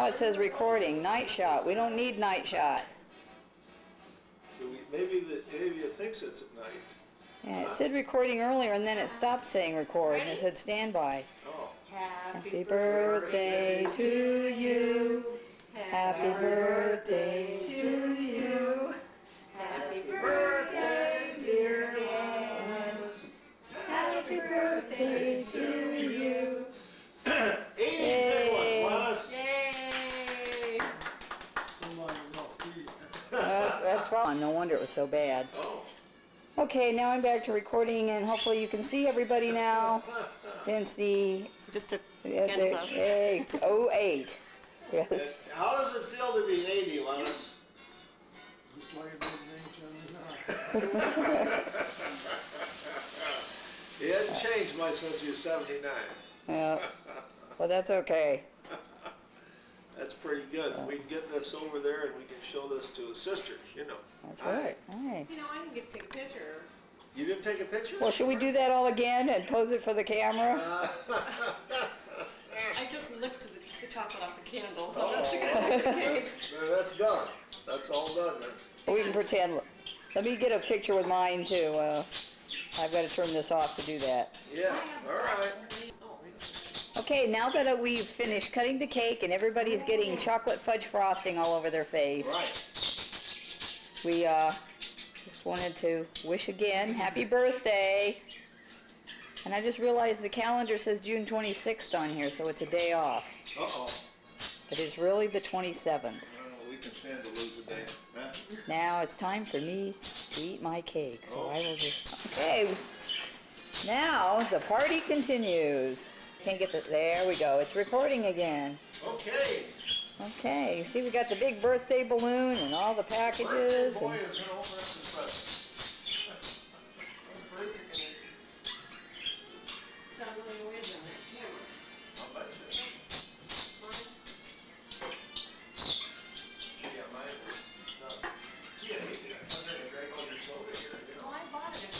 Now it says recording, night shot. We don't need night shot. Maybe it thinks it's at night. Yeah, it said recording earlier and then it stopped saying record and it said standby. Oh. Happy birthday to you. Happy birthday to you. Happy birthday, dear Dennis. Happy birthday to you. 80 big ones, Wallace. Yay! That's wrong. No wonder it was so bad. Oh. Okay, now I'm back to recording, and hopefully you can see everybody now. Since the Just took candles out. 08. Yes. How does it feel to be 80, Wallace? Just like a big name now. It hasn't changed much since you're 79. Yeah. Well, that's okay. That's pretty good. If we can get this over there and we can show this to the sisters, you know. That's right. Hey. You know, I didn't get to take a picture. You didn't take a picture? Well, should we do that all again and pose it for the camera? I just licked the chocolate off the candle, so Oh. that's the cake. That's done. That's all done then. We can pretend. Let me get a picture with mine too. I've got to turn this off to do that. Yeah, all right. Okay, now that we've finished cutting the cake and everybody's getting chocolate fudge frosting all over their face, Right. we just wanted to wish again happy birthday. And I just realized the calendar says June 26th on here, so it's a day off. Uh-oh. But it's really the 27th. We can stand to lose a day. Huh? Now it's time for me to eat my cake, so I will just... Okay, now the party continues. Can't get the... There we go. It's recording again. Okay. Okay, see we got the big birthday balloon and all the packages. Birthday boy And... is going to open up his presents. Those birds are going to sound really noisy on that camera. I'll bet you. Yeah, mine is done. Gee, I hate to come in and drink all your soda here, you know. Oh, I bought it at the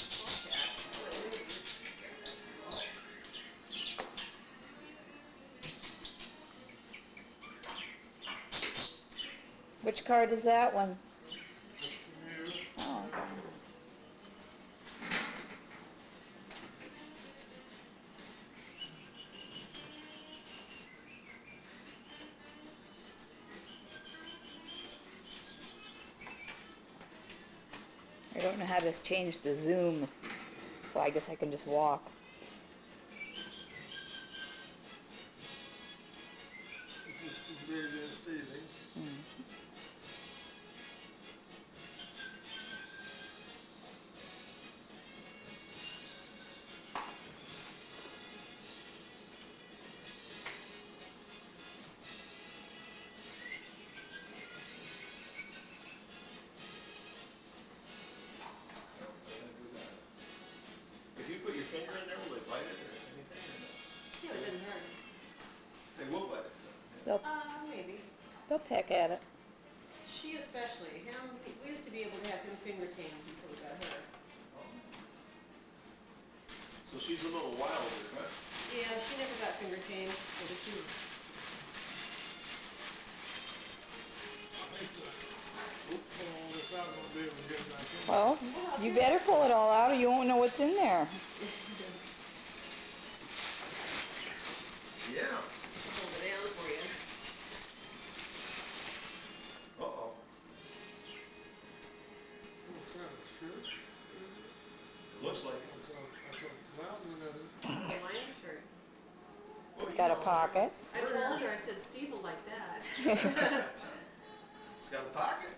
podcast. Which card is that one? Oh, okay. I don't know how to change the zoom, so I guess I can just walk. It's just as big as Stevie. If you put your finger in there, will they bite it or anything? Yeah, it didn't hurt. They will bite it. Maybe. They'll peck at it. She especially. Him, we used to be able to have him finger tamed until we got her. So she's a little wilder, huh? Yeah, she never got finger tamed, but she's... Pull all this out, we'll be able to get it back in. Well, you better pull it all out or you won't know what's in there. Yeah. Hold it down for you. Uh-oh. What's that, a shirt? Looks like it. It's a mountain in it. It's my shirt. It's got a pocket. I told her, I said, Steve will like that. It's got a pocket.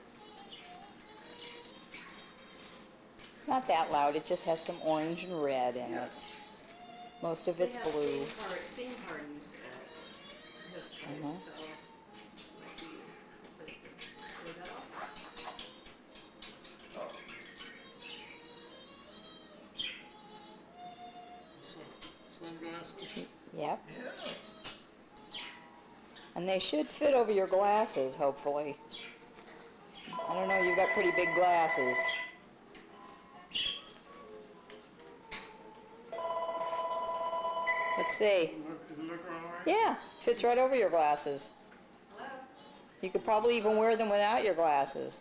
It's not that loud, it just has some orange and red in it. Most of it's blue. Theme parties at his place, so it might be a place to clear that off. Oh. Sunglasses. Yep. Yeah. And they should fit over your glasses, hopefully. I don't know, you've got pretty big glasses. Let's see. Does it look all right? Yeah, fits right over your glasses. Hello? You could probably even wear them without your glasses.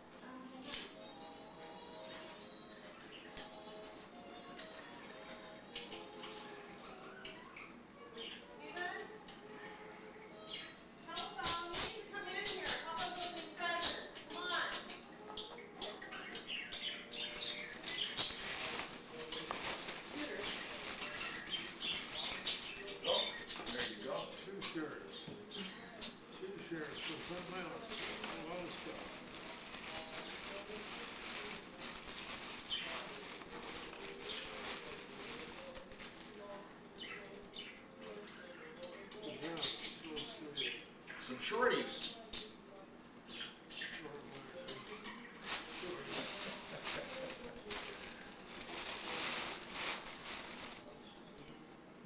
Two shirts. Two shirts for something else. A lot of stuff. Yeah, so sweet. Some shorties.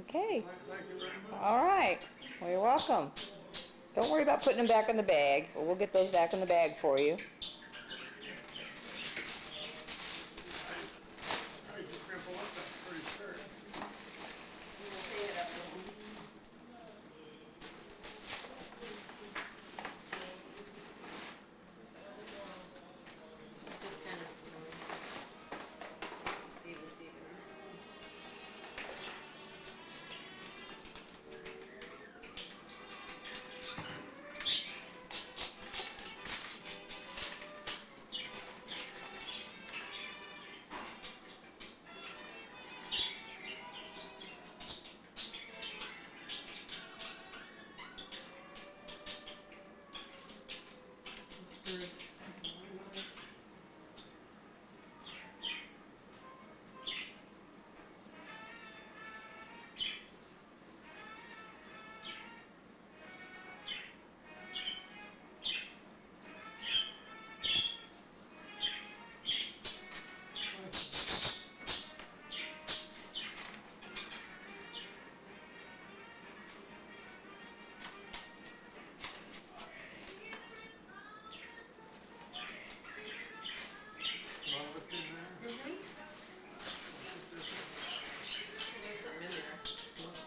Okay. Thank you very much. All right. Well, you're welcome. Don't worry about putting them back in the bag. We'll get those back in the bag for you. I used to cripple up that pretty shirt. We'll clean it up a little. This is just kind of, Steven. These birds. Look in there. There's something in there.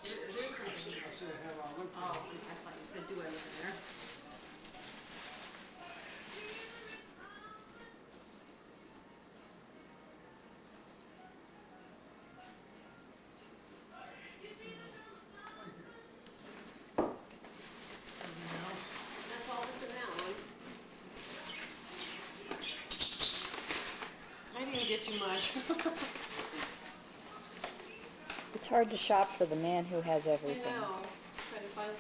There's something in I there. said, have I looked in Oh, there? I thought you said do I look in there? Anything else? That's all that's in that one. I didn't get you much. It's hard to shop for the man who has I everything. know. Try to find.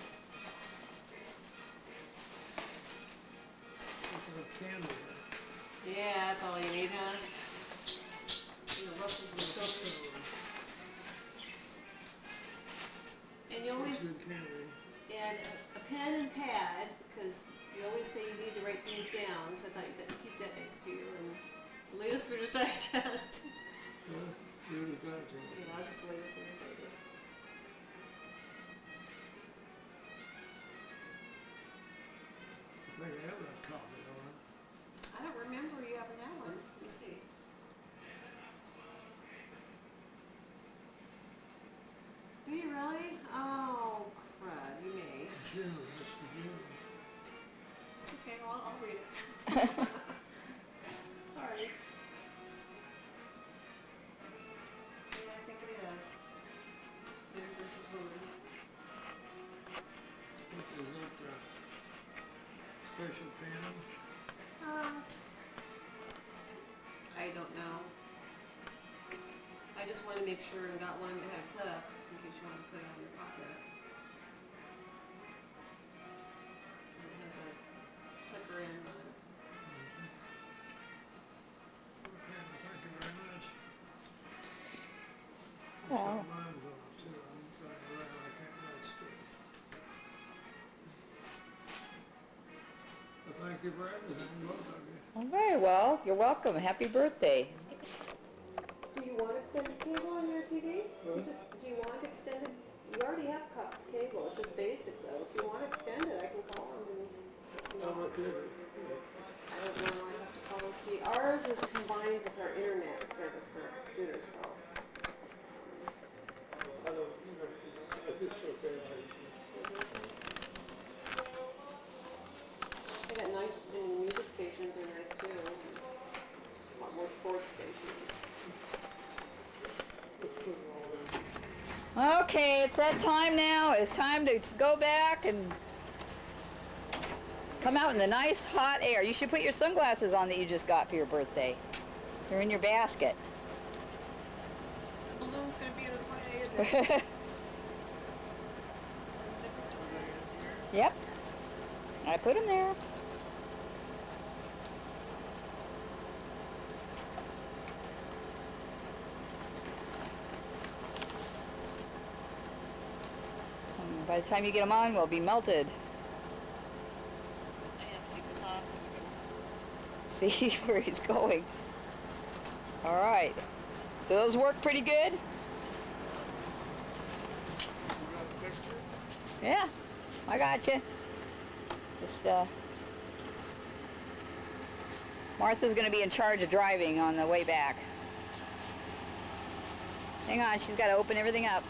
Something with candy in it. Yeah, that's all you need, huh? And the Russell's and Stuff Stoker. in it. And you always, Good candy. and a pen and pad, because you always say you need to write things down, so I thought you'd keep that next to you. And the latest Reader's Digest. Really glad to. Yeah, that's just the latest Reader's Digest. I think I have that copy, don't I? I don't remember you having that one. Let me see. Do you really? Oh, crud, you may. June, Mr. June. Okay, well, I'll read it. Sorry. Yeah, I think it is. Man versus woman. What is it, special pen? I don't know. I just wanted to make sure and got one that had a clip in case you wanted to put it on your pocket. And it has a clicker in on it. Okay, thank you very much. Well. Mine's on it too, I'm trying to write, I can't write straight. Well, thank you for everything, both of you. Oh, very well. You're welcome. Happy birthday. Do you want extended cable on your TV? What? Do you want extended? You already have Cox cable. It's just basic though. If you want extended, I can call them and. How much is it? I don't know. I have to call and see. Ours is combined with our internet service for our computer, so. I don't, it's okay. They got nice Okay, it's that time now. It's time to go back and come out in the nice hot air. You should put your sunglasses on that you just got for your birthday. They're in your basket. The balloon's gonna be in his way. Yep. I put them there. And by the time you get them on, we'll be melted. I have to take this off so we can. See where he's going. All right. Do those work pretty good? You got the picture? Yeah, I got you. Just Martha's going to be in charge of driving on the way back. Hang on, she's got to open everything up.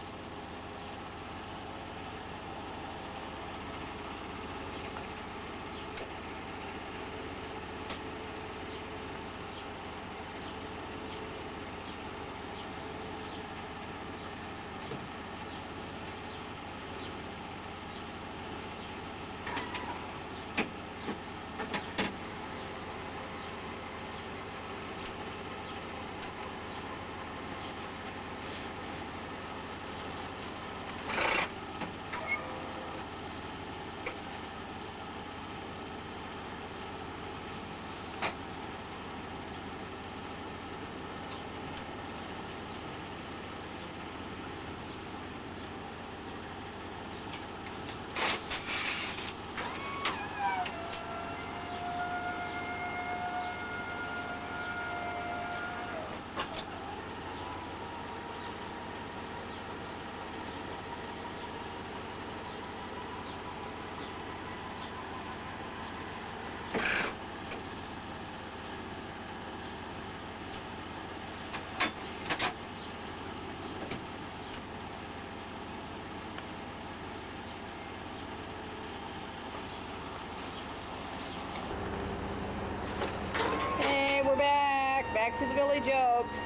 Hey, we're back. Back to the Village Oaks.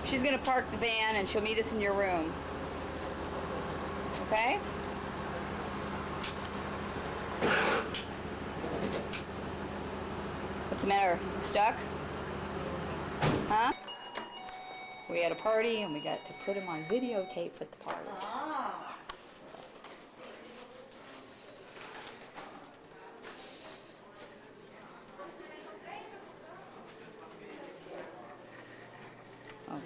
She's going to park the van and she'll meet us in your room. Okay? What's the matter? Stuck? Huh? We had a party and we got to put him on videotape at the party. Oh.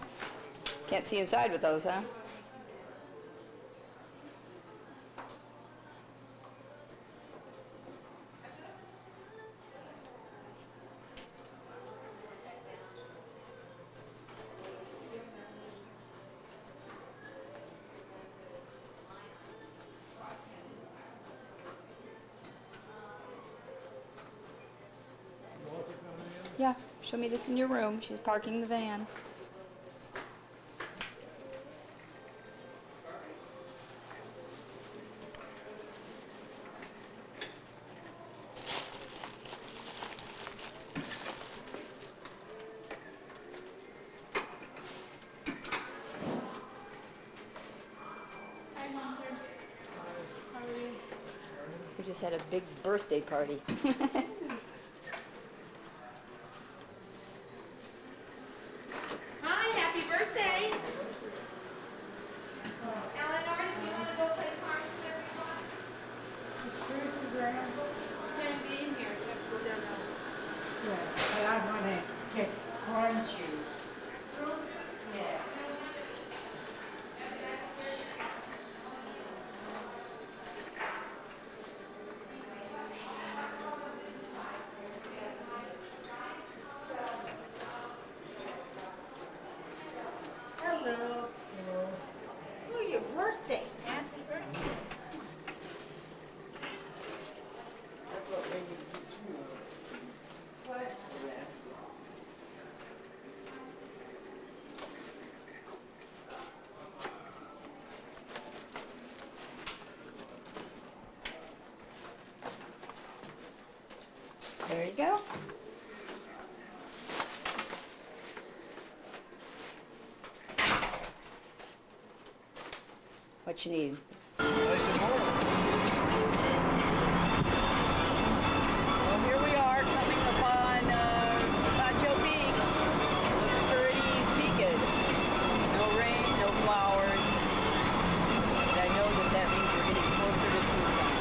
Can't see inside with those, huh? Yeah, she'll meet us in your room. She's parking the van. We just had a big birthday party. Hi, happy birthday! Eleanor, do you want to go play cards with everyone? Can't be in here, you have to go down there. Yeah, but I want to get orange juice. Yeah. Hello. Oh, your birthday. Happy birthday. That's what made me teach you. What? There you go. What you need? Nice and warm. Well, here we are coming upon Macho Peak. Looks pretty peaked. No rain, no flowers. But I know that that means we're getting closer to Tucson.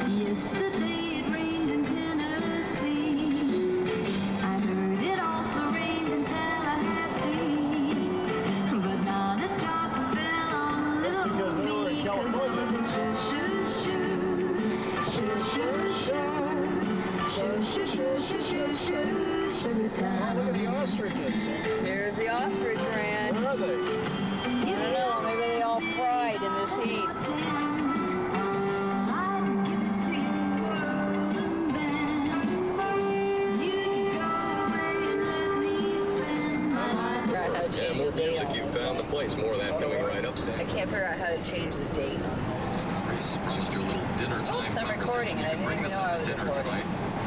Yesterday it rained in Tennessee. I heard it also rained in Tallahassee. But not a drop fell on little because they were in me, 'cause California. it was a sugar Oh, look at the time. ostriches. There's the ostrich ranch. Where are they? I don't know, maybe they all fried in this heat. I'd give it to you then. You'd go away and let me spend my Figure out how to change the date on You this. found the place. More of that coming right up, I Sam. can't figure out how to change the date on this. Promised you a little dinner time. Oops, I'm recording and I didn't even know I was recording.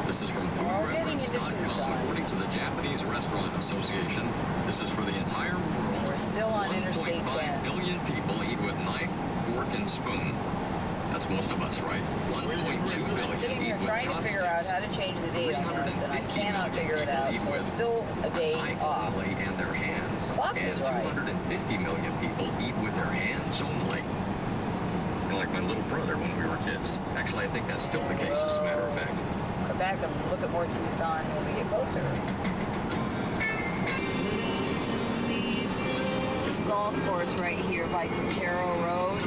This is from We're getting into foodreference.com. Tucson. According to the Japanese Restaurant Association, this is for the entire world. We're still on Interstate 1.5 10. billion people eat with knife, fork, and spoon. That's most of us, right? 1.2 billion Sitting here eat with trying to figure out chopsticks. how to change the date on this, and I cannot figure it out, so it's still a day Knife off. only and their hands. Clock and is right. 250 million people eat with their hands only. Like my little brother when we were kids. Actually, I think that's still the case, as a matter of fact. Come back and look at more Tucson when we get closer. This golf course right here by Quintero Road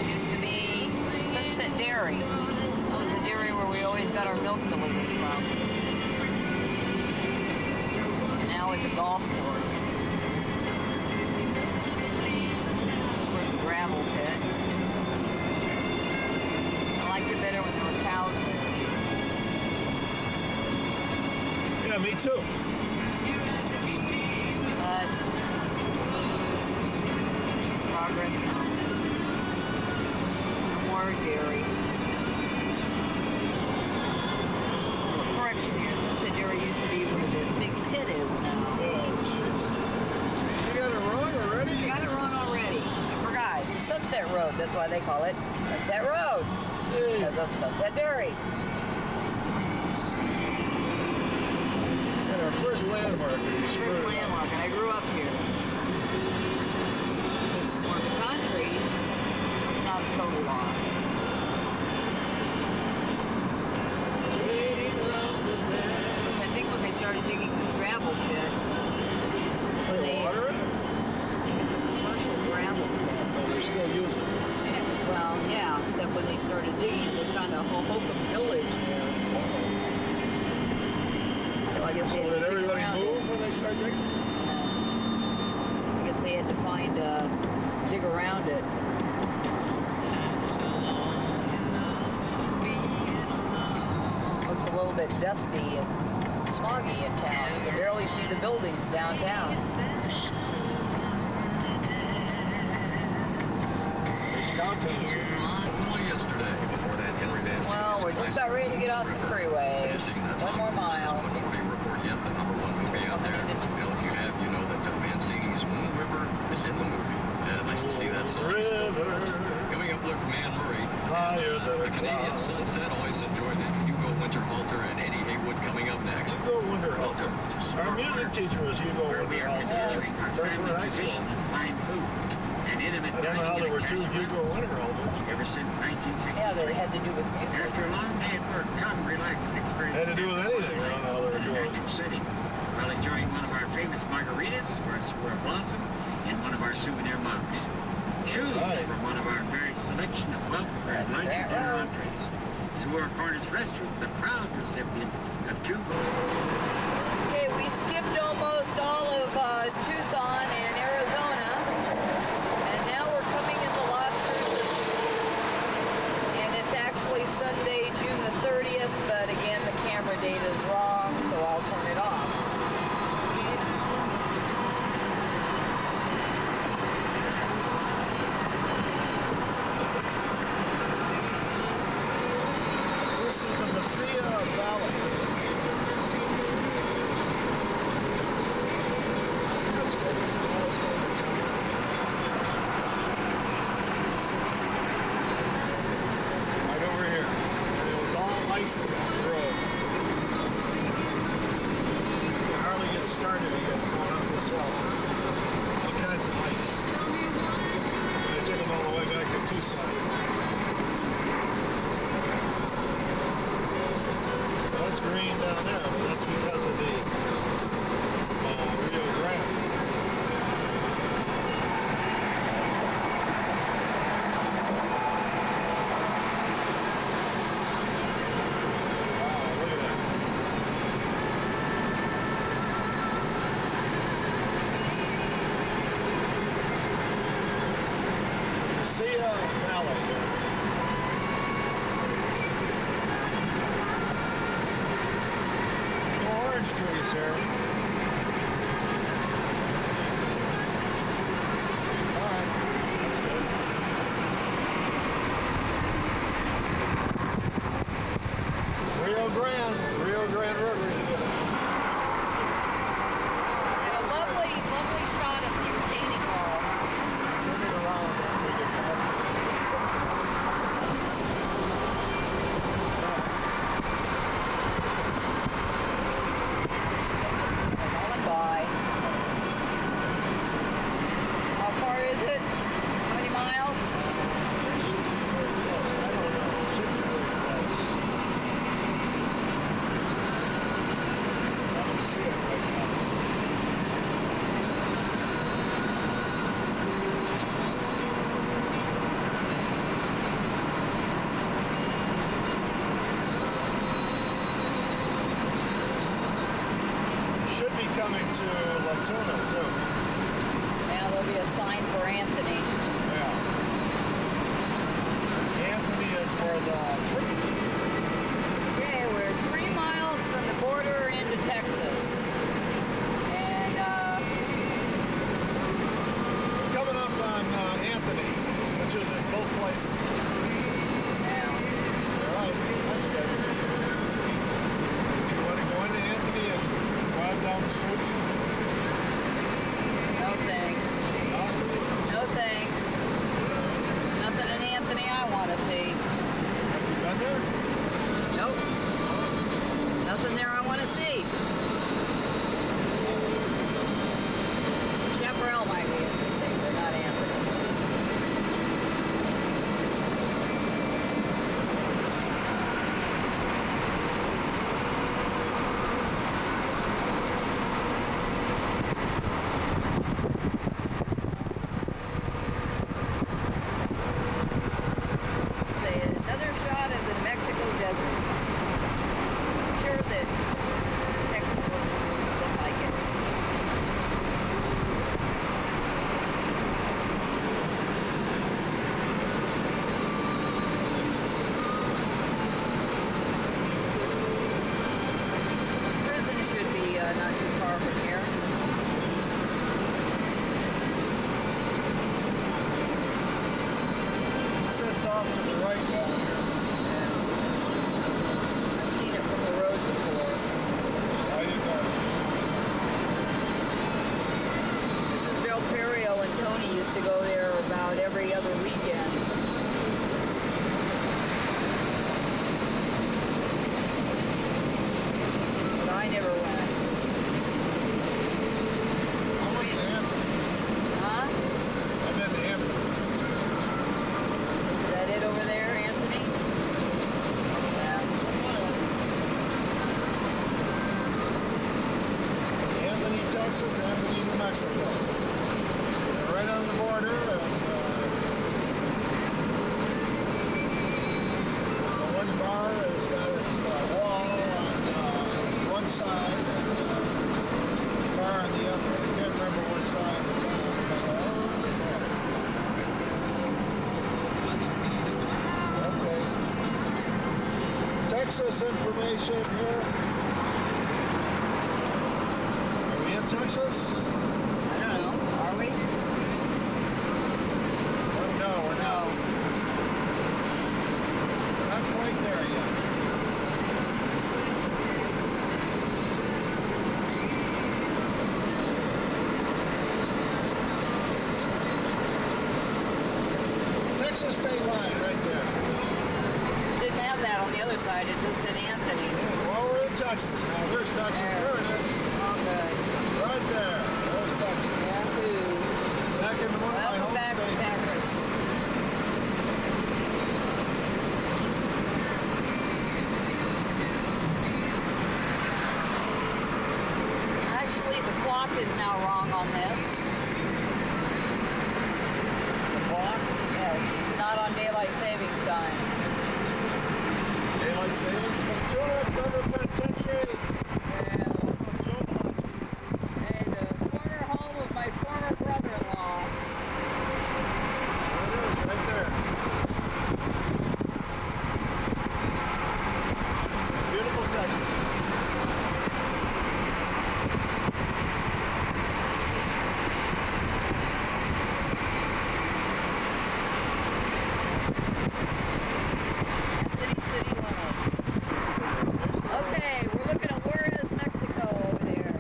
used to be Sunset Dairy. That was the dairy where we always got our milk delivered from. Now it's a golf course. Of course, a gravel pit. I liked it better when there were cows there. Yeah, me too. But progress comes. No more dairy. Well, correction here, Sunset Dairy used to be where this big pit is now. Oh, jeez. You got it wrong already? You got it wrong already. I forgot. It's Sunset Road, that's why they call it Sunset Road. Hey. Because of Sunset Dairy. And our first landmark. First landmark, and I grew up here. It's one of the countries, so it's not a total loss. Of course, I think when they started digging this gravel pit, when they, Water in it? it's a commercial gravel pit. Oh, they're still using it. And, well, yeah, except when they started digging, they found a Hohokam village there. So I guess So they had did to dig everybody around it. move when they started digging? I guess they had to find, dig around it. Looks a little bit dusty and smoggy in town. You can barely see the buildings downtown. There's counties. Only yesterday, before that Henry Van Well, we're just about ready to get off the freeway. One more mile. Minority Report yet, the number one movie out there. Coming into Well, if you have, you know that Mancini's Moon River is in the movie. Nice to see that sign still with us. Coming up, look from Anne Murray. Higher than The a Canadian cloud. Sunset, always enjoy that. Hugo Winterhalter and Eddie Haywood coming up next. Hugo Winterhalter. Our music teacher was Hugo where we are Winterhalter. considering our Right family high school. tradition of fine food. an intimate I don't know how there were two Hugo Winter holders. ever since 1963. Yeah, that had to do with music. After a long day at work, come relax and experience Had to do with anything. I don't know how they were in a doing. natural setting while enjoying one of our famous margaritas or a Saguaro Blossom in one of our souvenir mugs. Choose Right. from one of our varied selection of well-prepared lunch and dinner entrees. Saguaro Corners Restaurant, the proud recipient of 2 Okay, we skipped almost all of Tucson and Arizona, and now we're coming into Las Cruces. And it's actually Sunday, June the 30th, but again, the camera date is wrong, so I'll turn it off. This is the Mesilla Valley. That's good. Now let's go to town. Right over here. And it was all ice on the road. You can hardly get started again going up this hill. All kinds of ice. And I took them all the way back to Tucson. That's green down there, but that's because of the Rio Grande. Wow, look at that. Mesilla Valley. Orange trees here. Alright, that's good. Rio Grande River. And a lovely, lovely shot of the retaining wall. Turn it around as we get past it. Rolling by. How far is it? How many miles? It should be very close. I don't know. It should be very close. I don't see it right now. Should be coming to La Tuna too. Now there'll be a sign for Anthony. Yeah. Anthony is where the Okay, we're 3 miles from the border into Texas. And coming up on Anthony, which is in both places. now, All right, that's good. You want to go into Anthony and drive down the streets? no thanks. No thanks. There's nothing in Anthony I want to see. Have you been there? Nope. Nothing there I want to see. Chaparral might be interesting, but not Anthony. Another shot of the New Mexico desert. I'm sure that Texas looks just like it. Prison should be not too far from here. It sits off to the right down here. I've seen it from the road before. How you going? This is Bill Perio and Tony used to go there about every other weekend. But I never went. I went to Anthony. Huh? I've been to Anthony Texas, Anthony, New Mexico. They're right on the border, and the one bar has got its wall on one side and bar on the other. I can't remember which side it's on. Okay. Texas information here. Are we in Texas? I don't know. Are we? No, we're not. We're not quite there yet. Texas state line right there. Didn't have that on the other side. It just said Anthony. Well, we're in Texas now. There's Texas. There it is. Okay. Right there. There's Texas. Yahoo. Back in one of my Welcome home back, states. backers. Actually, the clock is now wrong on this. The clock. Yes, it's not on daylight savings time. Daylight savings from Tuna Federal Penitentiary. Hey, the former home of my former brother-in-law. There it is, right there. Beautiful Texas. Anthony city limits. Okay, we're looking at Juarez, Mexico over there.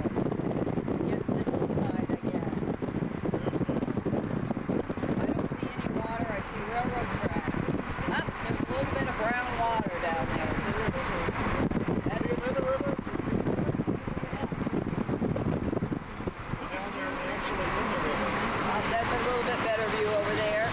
Against the hillside, I guess. I don't see any water. I see railroad tracks. Up, there's a little bit of brown water down there. That's the river. That's See you in the river? Down there, actually in the river. that's a little bit better view over there.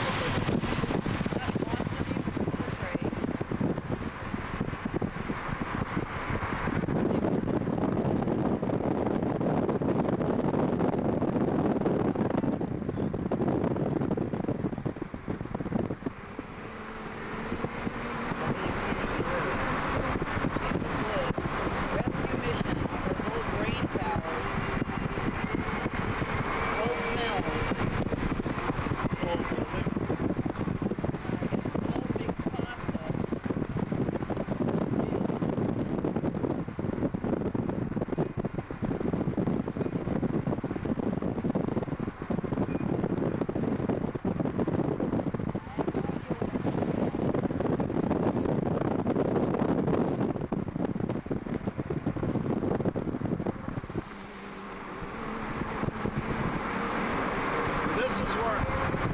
Rescue mission on those old grain towers. Old mills. I guess old mixed pasta. This is where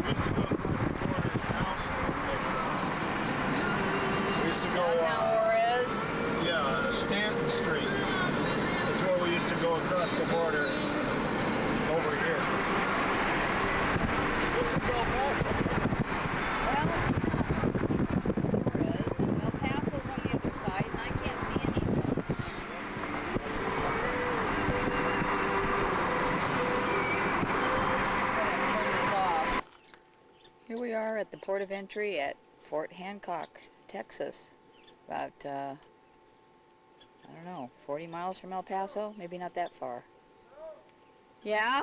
we used to go across the border downtown. We used to go, Downtown Juarez. yeah, Stanton Street. That's where we used to go across the border over here. This is El Paso. Well, Juarez and El Paso's on the other side, and I can't see anything. Turn this off. Here we are at the port of entry at Fort Hancock, Texas. About, I don't know, 40 miles from El Paso? Maybe not that far. Yeah?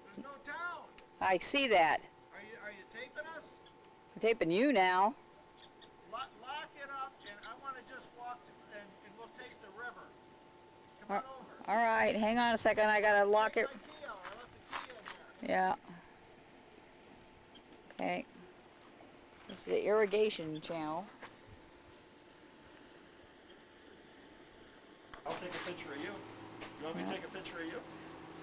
There's no town. I see that. Are you taping us? I'm taping you now. Lock it up, and I want to just walk and we'll take the river. Come on over. All right, hang on a second. I gotta lock it. I left the key in here. Yeah. Okay. This is the irrigation channel. I'll take a picture of you. You want me to take a picture of you?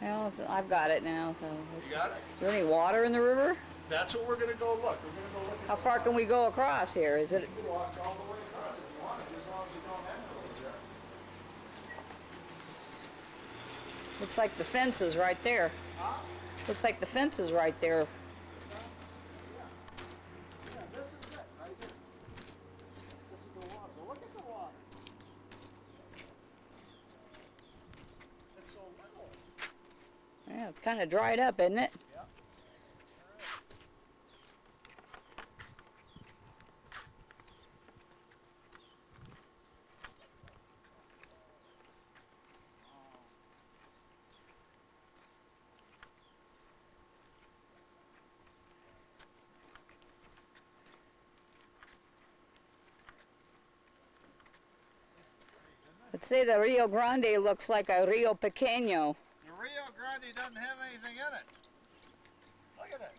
Well, I've got it now. So, You got it? is there any water in the river? That's what we're going to go look. We're going to go look at. How far can we go across here? Is it? You can walk all the way across if you want, as long as you don't end over there. Looks like the fence is right there. Huh? Looks like the fence is right there. Yeah, this is it, right here. This is the water. Look at the water. It's so little. Yeah, it's kind of dried up, isn't it? Yep. Let's say the Rio Grande looks like a Rio Pequeño. The Rio Grande doesn't have anything in it. Look at it.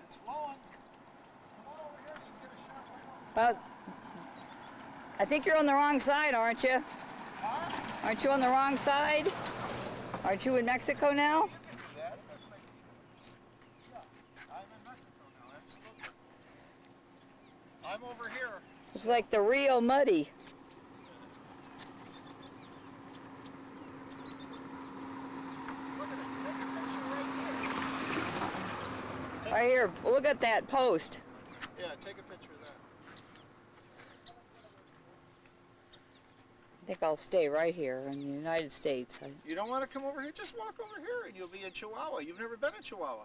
It's flowing. Come on over here, you can get a shot right over. I think you're on the wrong side, aren't you? Huh? Aren't you on the wrong side? Aren't you in Mexico now? You can do that. It doesn't make any difference. Yeah, I'm in Mexico now, absolutely. I'm over here. It's like the Rio Muddy. Look at it. Take a picture right here. Right here, look at that post. Yeah, take a picture of that. I think I'll stay right here in the United States. You don't want to come over here? Just walk over here and you'll be in Chihuahua. You've never been in Chihuahua.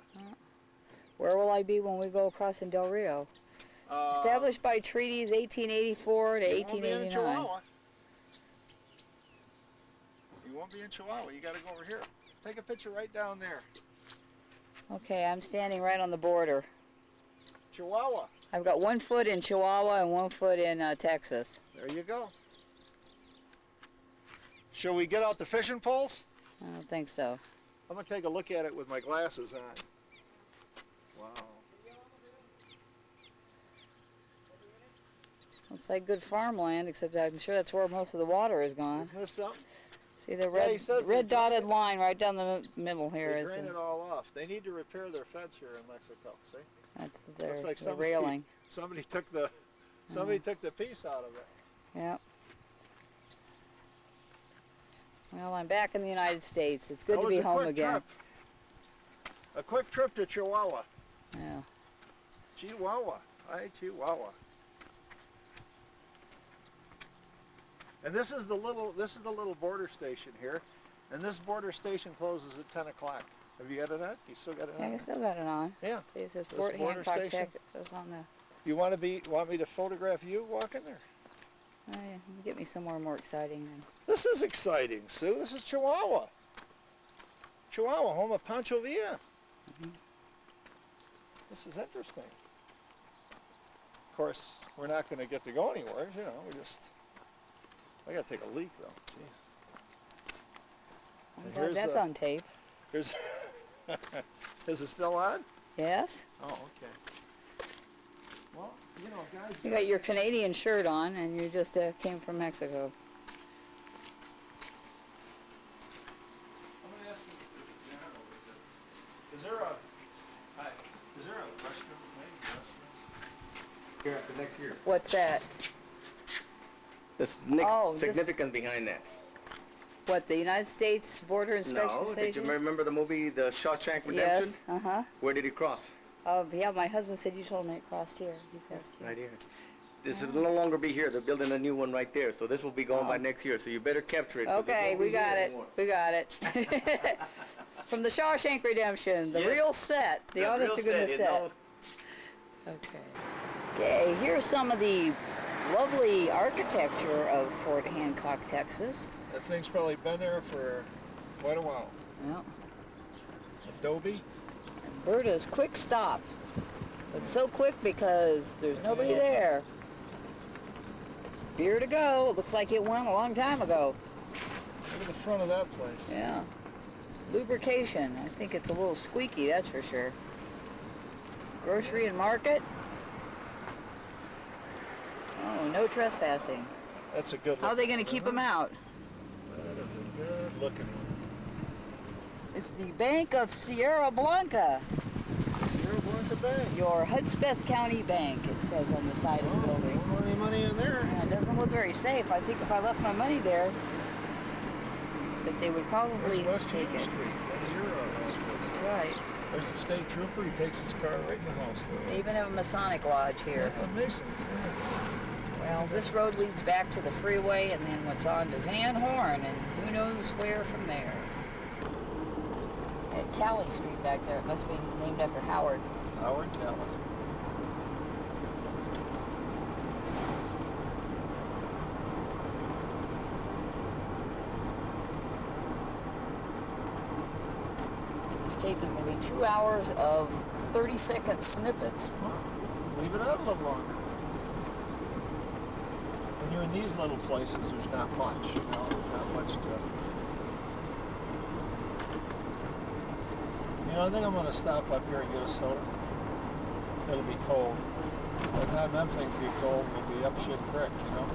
Where will I be when we go across in Del Rio? Established by treaties 1884 to You won't be in 1889. Chihuahua. You won't be in Chihuahua. You got to go over here. Take a picture right down there. Okay, I'm standing right on the border. Chihuahua. I've got 1 foot in Chihuahua and 1 foot in Texas. There you go. Shall we get out the fishing poles? I don't think so. I'm going to take a look at it with my glasses on. Wow. Looks like good farmland, except I'm sure that's where most of the water is gone. Isn't this something? See the Yeah, he red, says red they dotted line right down the middle here They is drain it all off. They need to repair their fence here in Mexico. See? that's Looks like the somebody- railing. Somebody took the took the piece out of it. Yep. Well, I'm back in the United States. It's good That to was be a home quick again. trip. A quick trip to Chihuahua. Yeah. Chihuahua. Hi, Chihuahua. And this is the little border station here, and this border station closes at 10 o'clock. Have you got it on? You still got it Yeah, on? I still got it on. Yeah. See, it says This Fort border Hancock, station? Texas on the. You want me to photograph you walking there? Oh, yeah. Get me somewhere more exciting then. This is exciting, Sue. This is Chihuahua. Chihuahua, home of Pancho Villa. This is interesting. Of course, we're not going to get to go anywhere, you know. I got to take a leak though. Jeez. I'm And glad here's that's the- on tape. Here's. Is it still on? Yes. Oh, okay. Well, you know, guys. You got your Canadian shirt on, and you just came from Mexico. I'm going to ask you, John, is there a restroom? Maybe restroom? Here after next year. What's that? There's Oh, this- significance behind that. What, the United States Border Inspection No, did Station? you remember the movie The Shawshank Redemption? Yes. Uh-huh. Where did he cross? Oh, yeah, my husband said you told him it crossed here. He crossed here. Right here. This will no longer be here. They're building a new one right there. So this will be going by next year. So you better capture it. 'cause it Okay, won't we be here got it. anymore. We got it. From the Shawshank Redemption, the Yes. real set, the honest to real goodness you set. know. Okay. Okay, here's some of the lovely architecture of Fort Hancock, Texas. That thing's probably been there for quite a while. Well, Adobe. Berta's Quick Stop. It's so quick because there's nobody there. Beer to go. Looks like it went a long time ago. Look at the front of that place. Yeah. Lubrication. I think it's a little squeaky, that's for sure. Grocery and market. Oh, no trespassing. That's a good How are they going to keep them out? That is a good looking one. It's the Bank of Sierra Blanca. Sierra Blanca Bank. Your Hudspeth County Bank, it says on the side of the building. Don't want any money in there. Yeah, it doesn't look very safe. I think if I left my money there, that they would probably That's West take Union it. Street. That's your That's right. There's the state trooper. He takes his car right in the house there. They even have a Masonic lodge here. Yeah, Masons, yeah. Well, this road leads back to the freeway, and then what's on to Van Horn, and who knows where from there. At Talley Street back there, it must be named after Howard. Howard Talley. This tape is going to be 2 hours of 30-second snippets. Leave it out a little longer. When you're in these little places, there's not much, you know, not much to... You know, I think I'm going to stop up here and get a soda. It'll be cold. By the time them things get cold, we'll be up shit creek, you know.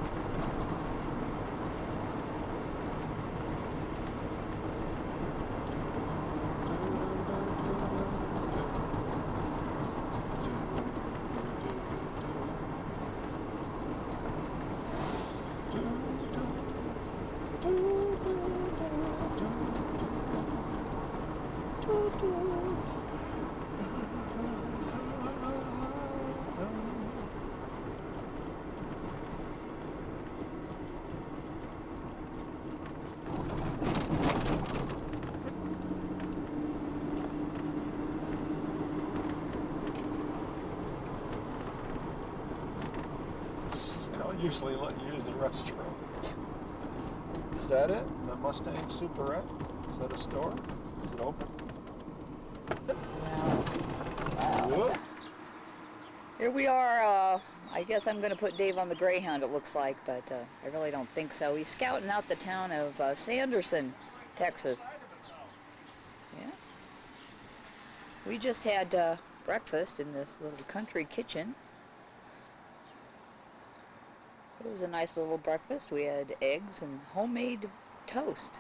Usually let you use the restroom. Is that it? The Mustang Superette? Is that a store? Is it open? Wow. Here we are. I guess I'm going to put Dave on the Greyhound, it looks like, but I really don't think so. He's scouting out the town of Sanderson, Texas. Yeah. We just had breakfast in this little country kitchen. It was a nice little breakfast. We had eggs and homemade toast.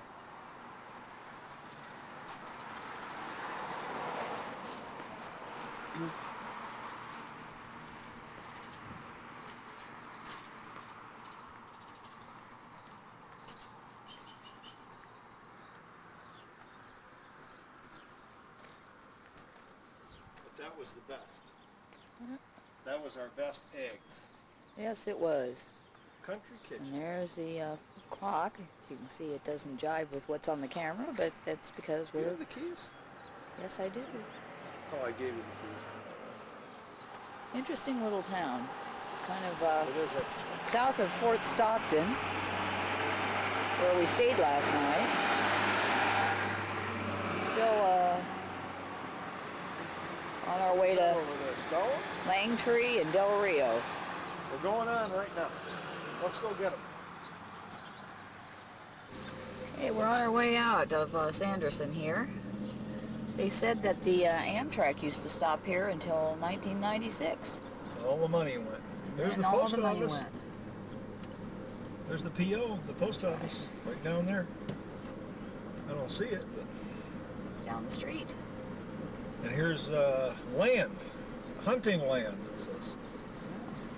But that was the best. That was our best eggs. Yes, it was. Country kitchen. And there's the clock. You can see it doesn't jive with what's on the camera, but that's because we're... You have the keys? Yes, I do. Oh, I gave you the keys. Interesting little town. It's kind of It is south of Fort Stockton, where we stayed last night. Still on our way to Langtree and Del Rio. We're going on right now. Let's go get them. Hey, we're on our way out of Sanderson here. They said that the Amtrak used to stop here until 1996. All the money went. There's and the all post the money office. went. There's the PO, the post office, right down there. I don't see it, but... It's down the street. And here's land, hunting land, it says.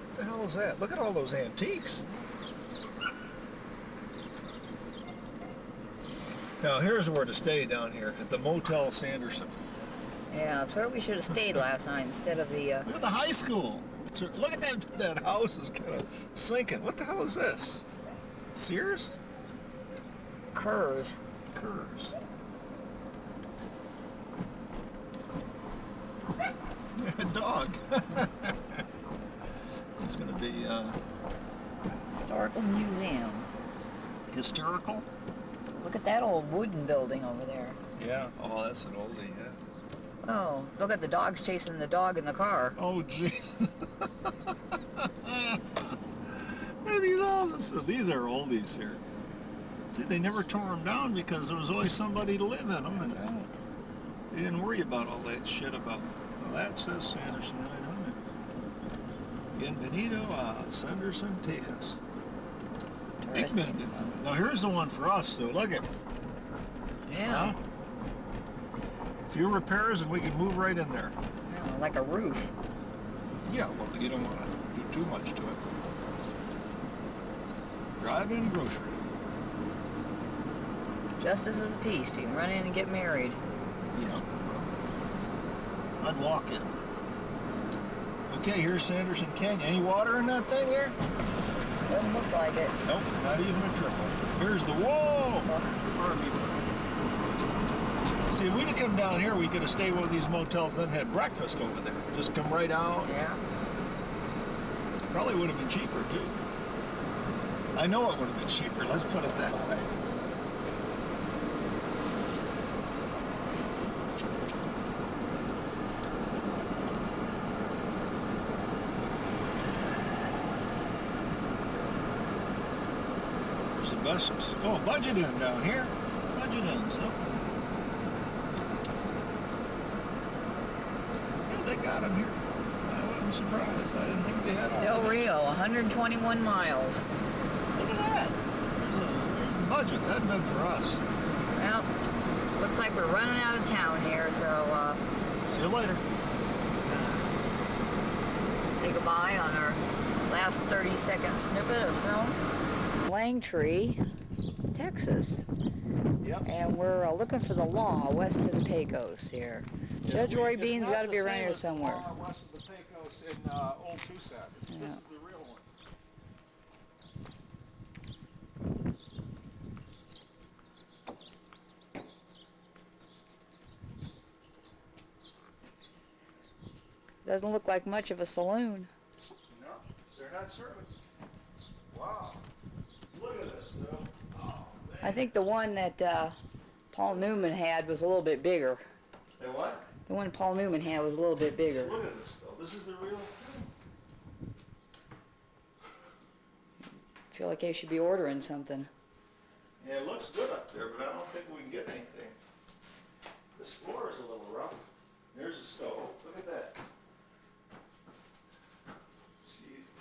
What the hell is that? Look at all those antiques. Now here's where to stay down here, at the Motel Sanderson. Yeah, that's where we should have stayed last night instead of the... Look at the high school. Look at that house is kind of sinking. What the hell is this? Sears? Kerrs. Kerrs. A dog. It's going to be Historical Museum. historical. Look at that old wooden building over there. Yeah. Oh, that's an oldie. Yeah. Oh, look at the dogs chasing the dog in the car. Oh, gee. These are oldies here. See, they never tore them down because there was always somebody to live in them. That's right. They didn't worry about all that shit about. Well, that says Sanderson right on it. Bienvenido a Sanderson, Texas. Interesting. Now here's the one for us. So look at. Yeah. Few repairs and we can move right in there. Yeah, like a roof. Yeah, well, you don't want to do too much to it. Drive-in grocery. Justice of the peace. You can run in and get married. Yeah. I'd walk in. Okay, here's Sanderson Canyon. Any water in that thing there? Doesn't look like it. Nope, not even a trickle. Here's the, whoa! See, if we'd have come down here, we could have stayed with these motels and then had breakfast over there. Just come right out. Yeah. Probably would have been cheaper, too. I know it would have been cheaper, let's put it that way. There's the best, oh, Budget Inn down here. Budget Inn, so. Yeah, they got them here. I wasn't surprised. I didn't think they had all Del this. Rio, 121 miles. Look at that. There's the budget. That'd been for us. Well, looks like we're running out of town here, so See you later. say goodbye on our last 30-second snippet of film. Langtree, Texas. Yep. And we're looking for the law west of the Pecos here. Judge Roy Bean's got to be around here somewhere. West of the Pecos in Old Tucson. This is the real one. Doesn't look like much of a saloon. No, they're not serving. Wow. Look at this, though. Oh, man. I think the one that Paul Newman had was a little bit bigger. Hey, what? The one Paul Newman had was a little bit bigger. Look at this, though. This is the real thing. I feel like I should be ordering something. Yeah, it looks good up there, but I don't think we can get anything. This floor is a little rough. There's a stove. Look at that. Jesus.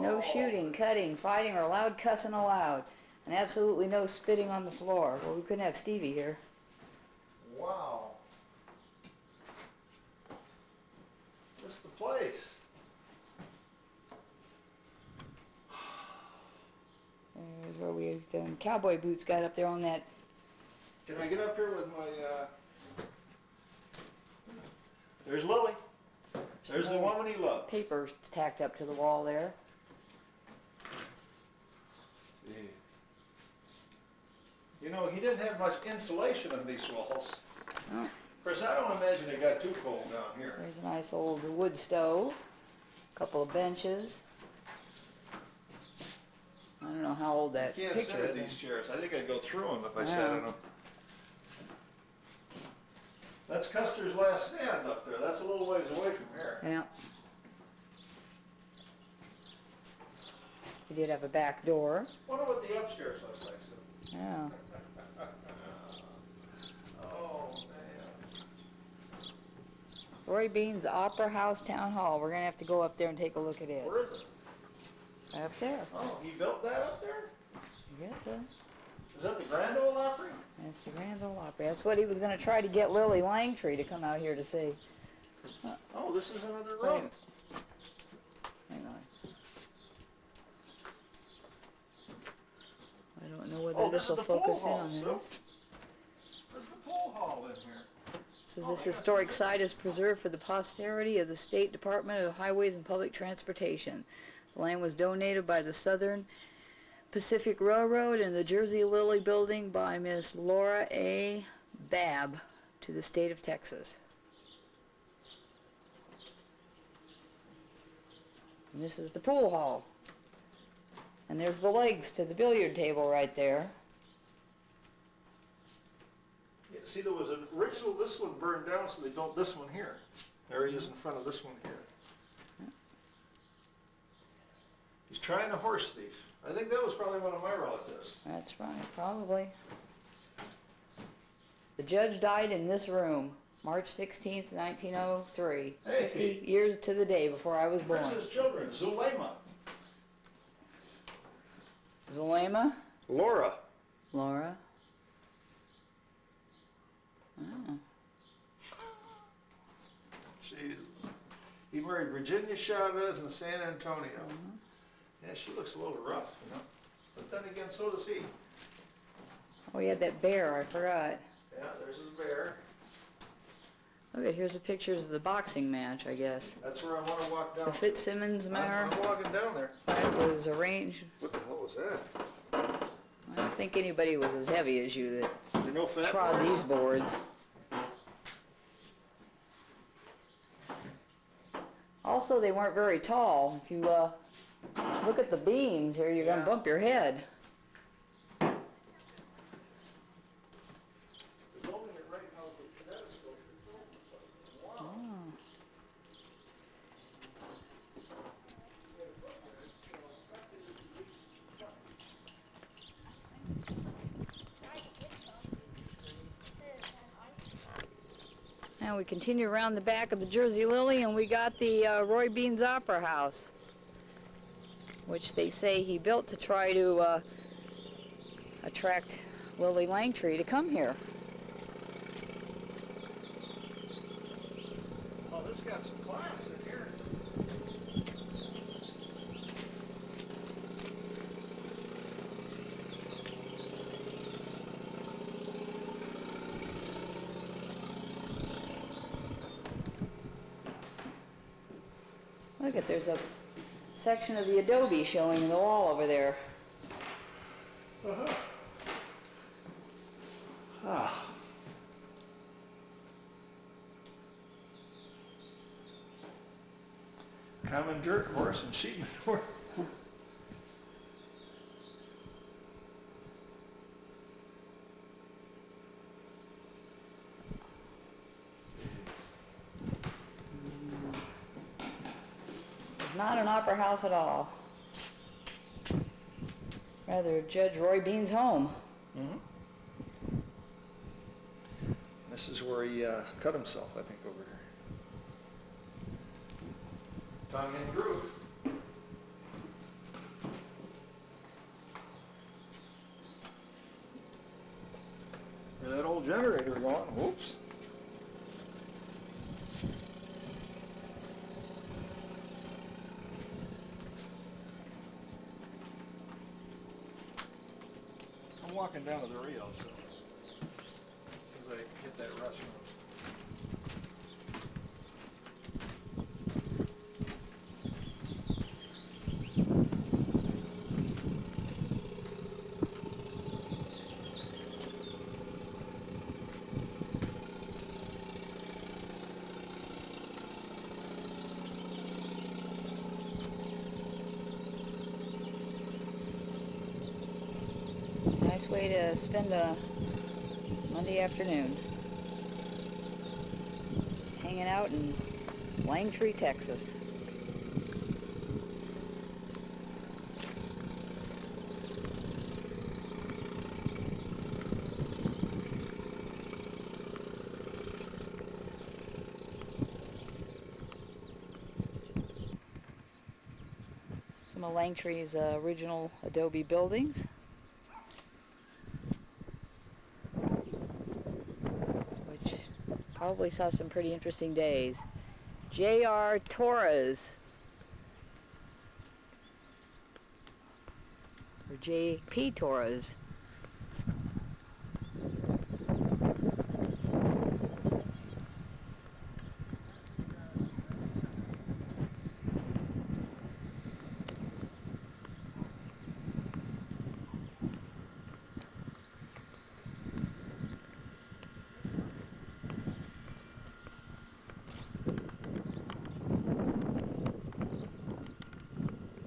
No Oh. shooting, cutting, fighting, or loud cussing allowed. And absolutely no spitting on the floor. Well, we couldn't have Stevie here. Wow. This is the place. There's where the cowboy boots got up there on that. Can I get up here with my, There's Lily. There's the woman he loved. Paper tacked up to the wall there. Gee. You know, he didn't have much insulation on these walls. Oh, Of course, I don't imagine it got too cold down here. there's a nice old wood stove. A couple of benches. I don't know how old that You can't sit picture in is. these chairs. I think I'd go through them if I sat in them. That's Custer's last stand up there. That's a little ways away from here. Yeah. He did have a back door. Wonder what the upstairs looks like. So. Yeah. Oh, man. Roy Bean's Opera House Town Hall. We're going to have to go up there and take a look at it. Where is it? Up there. Oh, he built that up there? I guess so. Is that the Grand Ole Opry? That's the Grand Ole Opry. That's what he was going to try to get Lily Langtree to come out here to see. Oh, this is another room. Hang on. I don't know whether Oh, this this will is the pool focus in hall, on so. this. There's the pool hall in here. Says this historic site is preserved for the posterity of the State Department of Highways and Public Transportation. The land was donated by the Southern Pacific Railroad and the Jersey Lily Building by Miss Laura A. Babb to the state of Texas. And this is the pool hall. And there's the legs to the billiard table right there. Yeah, see, there was an original, this one burned down, so they built this one here. There he is in front of this one here. He's trying to horse thief. I think that was probably one of my relatives. That's right, probably. The judge died in this room, March 16th, 1903. Hey. 50 years to the day before I was born. Where's his children? Zulema. Zulema? Laura. Laura? Oh. She, he married Virginia Chavez in San Antonio. Yeah, she looks a little rough, you know. But then again, so does he. Oh, he had that bear, I forgot. Yeah, there's his bear. Okay, here's the pictures of the boxing match, I guess. That's where I want to walk down. The Fitzsimmons matter. I'm walking down there. That was arranged. What the hell was that? I don't think anybody was as heavy as you that There no fat trod boys? these boards. Also, they weren't very tall. If you look at the beams here, you're gonna bump your head. Now we continue around the back of the Jersey Lily, and we got the Roy Bean's Opera House, which they say he built to try to attract Lily Langtry to come here. Oh, this got some class in here. Look at, there's a section of the adobe showing in the wall over there. Common dirt, horse, and sheep manure. It's not an opera house at all. Rather, Judge Roy Bean's home. Mm-hmm. This is where he cut himself, I think, over here. Tongue and groove. Hear that old generator going? Whoops. I'm walking down to the Rio, so as soon as I hit that restaurant. Nice way to spend a Monday afternoon. Just hanging out in Langtry, Texas. Some of Langtry's original adobe buildings. Probably saw some pretty interesting days. J.R. Torres, or J.P. Torres.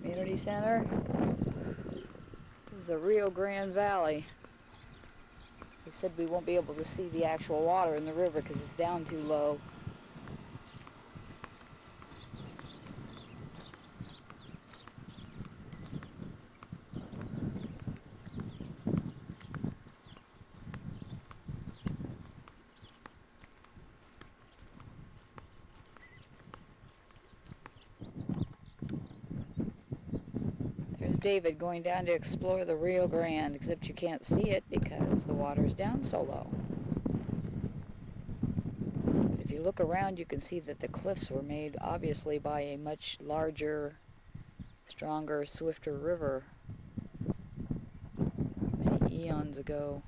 Community Center. This is the Rio Grande Valley. They said we won't be able to see the actual water in the river because it's down too low. David going down to explore the Rio Grande, except you can't see it because the water's down so low. But if you look around, you can see that the cliffs were made obviously by a much larger, stronger, swifter river many eons ago.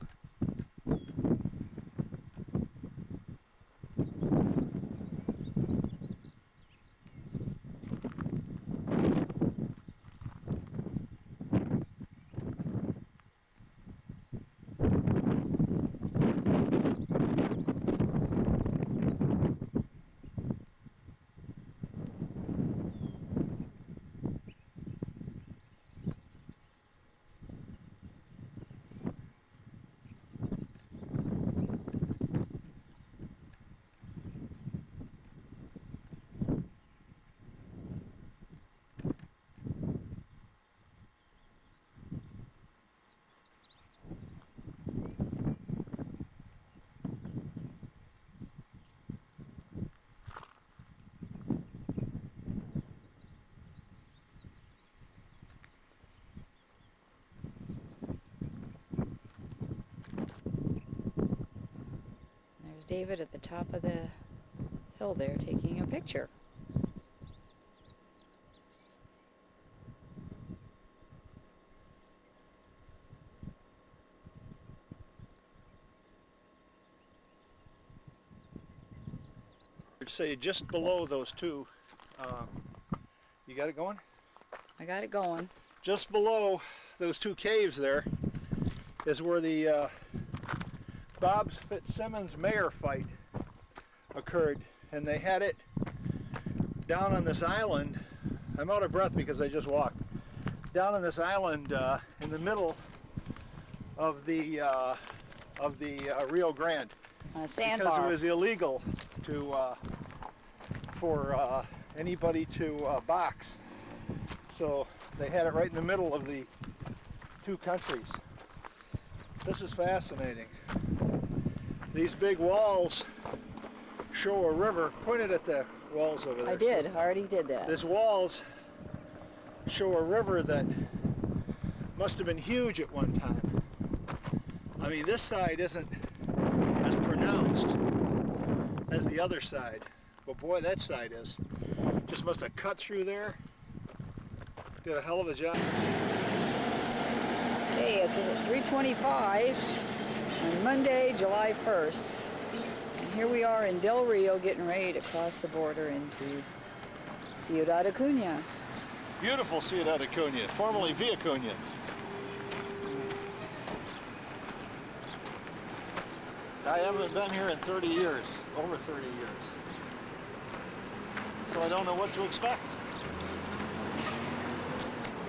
David at the top of the hill there taking a picture. I'd say just below those two, you got it going? I got it going. Just below those two caves there is where the Bob Fitzsimmons mayor fight occurred, and they had it down on this island. I'm out of breath because I just walked down on this island in the middle of the Rio Grande, On a sandbar. because it was illegal to for anybody to box. So they had it right in the middle of the two countries. This is fascinating. These big walls show a river. Pointed at the walls over there. I did. I already did that. These walls show a river that must have been huge at one time. I mean, this side isn't as pronounced as the other side, but boy, that side is. Just must have cut through there. Did a hell of a job. Okay, it's 3:25 on Monday, July 1st. And here we are in Del Rio getting ready to cross the border into Ciudad Acuña. Beautiful Ciudad Acuña, formerly Villa Acuña. I haven't been here in 30 years, over 30 years. So I don't know what to expect.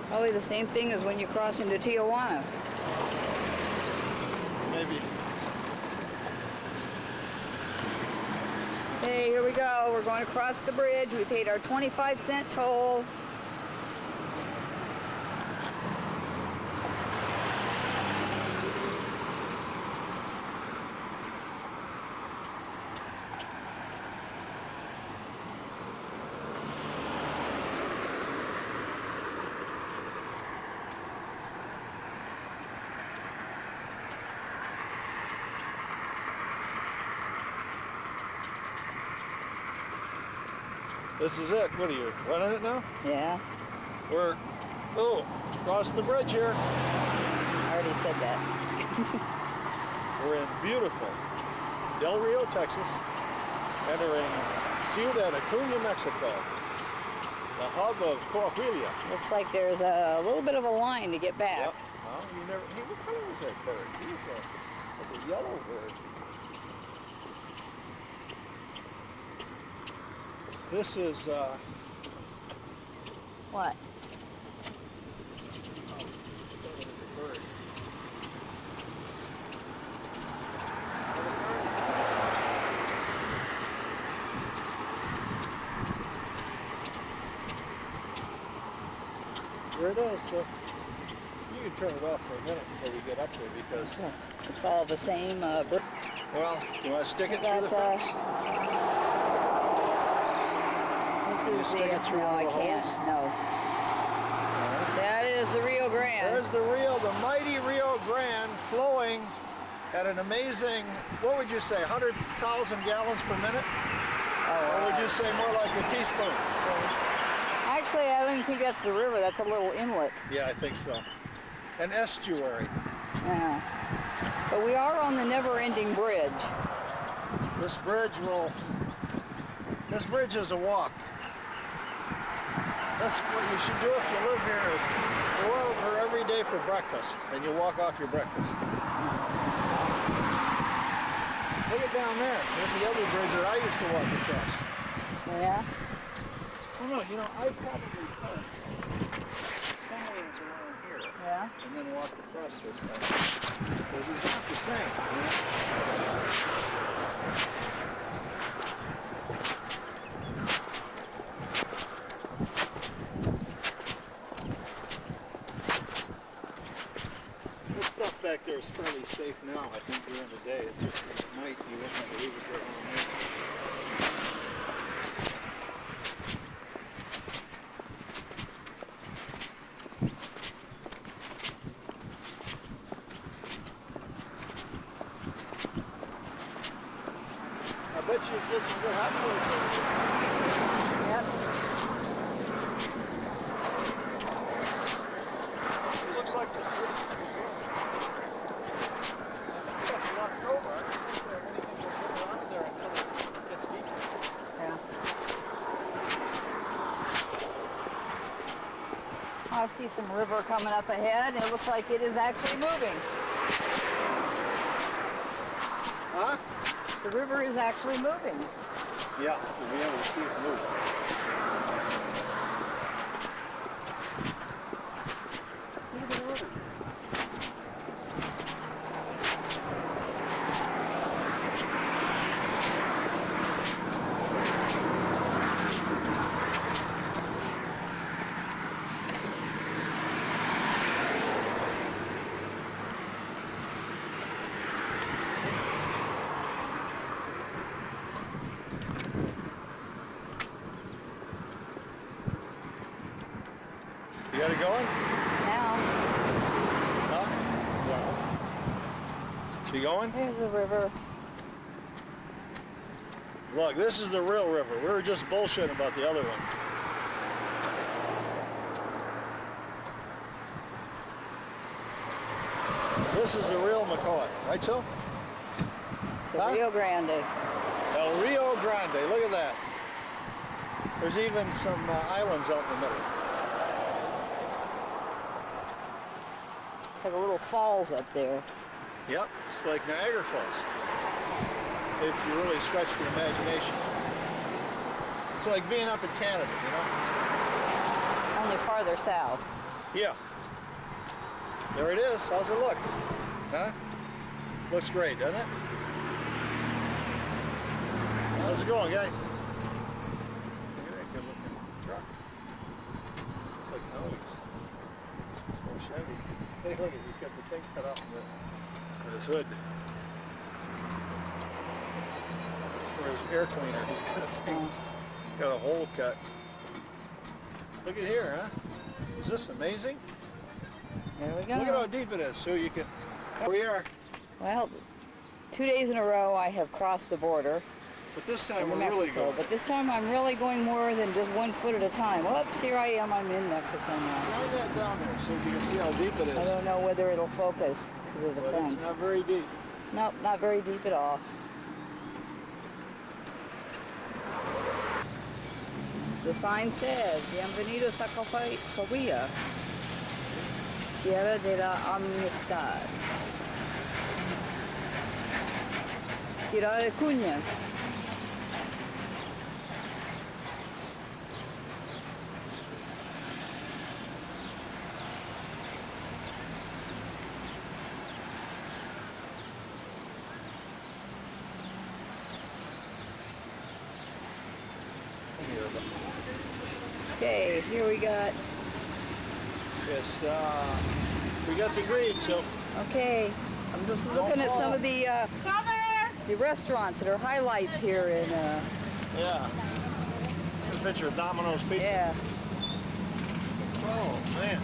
Probably the same thing as when you cross into Tijuana. Maybe. Hey, here we go. We're going to cross the bridge. We paid our 25-cent toll. This is it. What are you, running it now? Yeah, We're, across the bridge here. I already said that. We're in beautiful Del Rio, Texas, entering Ciudad Acuña, Mexico, the hub of Coahuila. Looks like there's a little bit of a line to get back. Yep. Well, you never. Hey, what color was that bird? He was like a yellow bird. This is. What? Bird. There it is. So you can turn it off for a minute until we get up there because. It's all the same. Well, you want to stick it through the fence? This You is stick the. it through No, one I of the can't. holes? No. That is the Rio Grande. There's the mighty Rio Grande flowing at an amazing, what would you say, 100,000 gallons per minute? Or would you say more like a teaspoon? Actually, I don't even think that's the river. That's a little inlet. Yeah, I think so. An estuary. Yeah. But we are on the never-ending bridge. This bridge is a walk. That's what you should do if you live here is go over every day for breakfast and you walk off your breakfast. Look at down there. There's the other bridge that I used to walk across. Yeah? Well, no, you know, I probably could somewhere around here. Yeah? And then walk across this thing. Because it's not the same. This stuff back there is fairly safe now, I think, during the day. It's just at night you wouldn't want to leave it there all night. Yep. It looks like this is that's left over. I don't think there anything will get around there until it gets deeper. Yeah. I see some river coming up ahead. It looks like it is actually moving. Huh? The river is actually moving. Yeah, we'll be able to see it move. Look at the river. You got it going? Now, Huh? yes, She going? there's a river. Look, this is the real river. We were just bullshitting about the other one. This is the real McCoy, right, Sil? It's the Huh? Rio Grande. El Rio Grande, look at that. There's even some islands out in the middle. It's like a little falls up there. Yep, it's like Niagara Falls. If you really stretch the imagination. It's like being up in Canada, you know? Only farther south. Yeah. There it is. How's it look? Huh? Looks great, doesn't it? How's it going, guy? Look at that good looking truck. Looks like Howie's. Or Chevy. Hey, look at he's got the thing cut off on his hood. For his air cleaner, he's got a thing, got a hole cut. Look at here, huh? Is this amazing? There we go. Look at how deep it is, so you can. Here we are. Well, 2 days in a row I have crossed the border But this time into we're really Mexico, going. but this time I'm really going more than just 1 foot at a time. Whoops, here I am. I'm in Mexico now. Slide that down there so you can see how deep it I is. don't know whether it'll focus because of the But fence. it's not very deep. Nope, not very deep at all. The sign says, Bienvenidos a Coahuila, Tierra de la Amistad. Ciudad de Cuña. Okay, here we got, Yes, we got the green, so okay, I'm just looking at some of the restaurants that are highlights here in, yeah. Get a picture of Domino's Pizza. yeah. Oh man.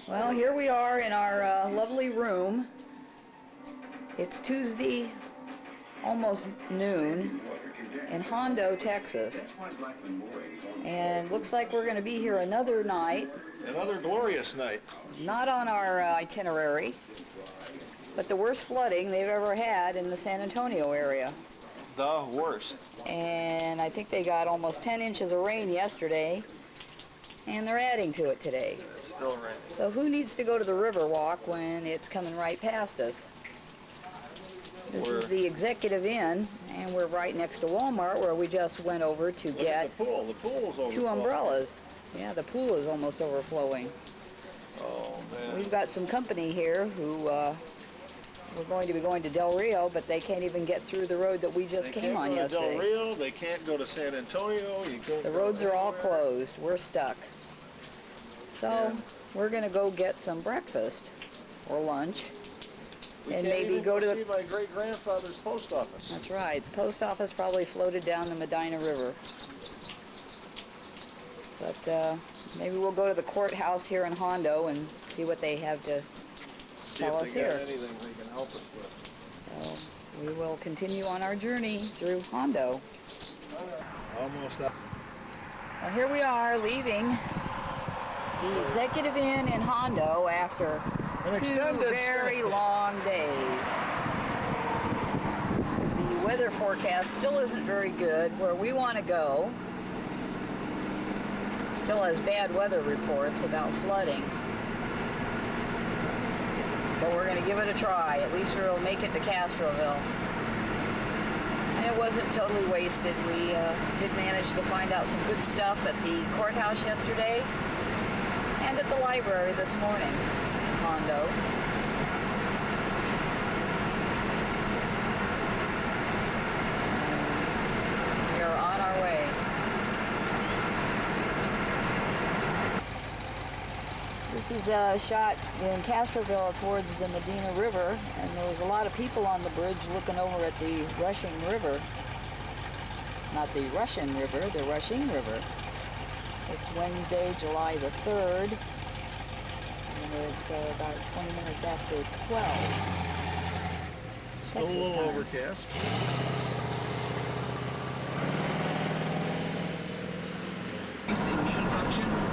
Well, here we are in our lovely room. It's Tuesday, almost noon, in Hondo, Texas. And looks like we're going to be here another night. Another glorious night. Not on our itinerary, but the worst flooding they've ever had in the San Antonio area. The worst. And I think they got almost 10 inches of rain yesterday, and they're adding to it today. It's still raining. So who needs to go to the river walk when it's coming right past us? This is the Executive Inn, and we're right next to Walmart, where we just went over to Look get at the pool. The pool's overflowing. 2 umbrellas. Yeah, the pool is almost overflowing. Oh man. We've got some company here who we're going to be going to Del Rio, but they can't even get through the road that we just came on yesterday. They can't go to Del Rio. They can't go to San Antonio. You can't The go roads are all anywhere. closed. We're stuck. So we're going to go get some breakfast or lunch. We And can't maybe even go to see my great-grandfather's post office. That's right. The post office probably floated down the Medina River. But maybe we'll go to the courthouse here in Hondo and see what they have to tell us See if they here. got anything they can help us with. So we will continue on our journey through Hondo. Almost up. Well, here we are leaving the Executive Inn in Hondo after An two extended very stay. long days. The weather forecast still isn't very good where we want to go. Still has bad weather reports about flooding. But we're going to give it a try. At least we'll make it to Castroville. And it wasn't totally wasted. We did manage to find out some good stuff at the courthouse yesterday and at the library this morning in Hondo. And we are on our way. This is a shot in Castroville towards the Medina River, and there was a lot of people on the bridge looking over at the rushing river. Not the Russian River, the rushing river. It's Wednesday, July the 3rd, and it's about 20 minutes after 12. Still a Texas little time. overcast.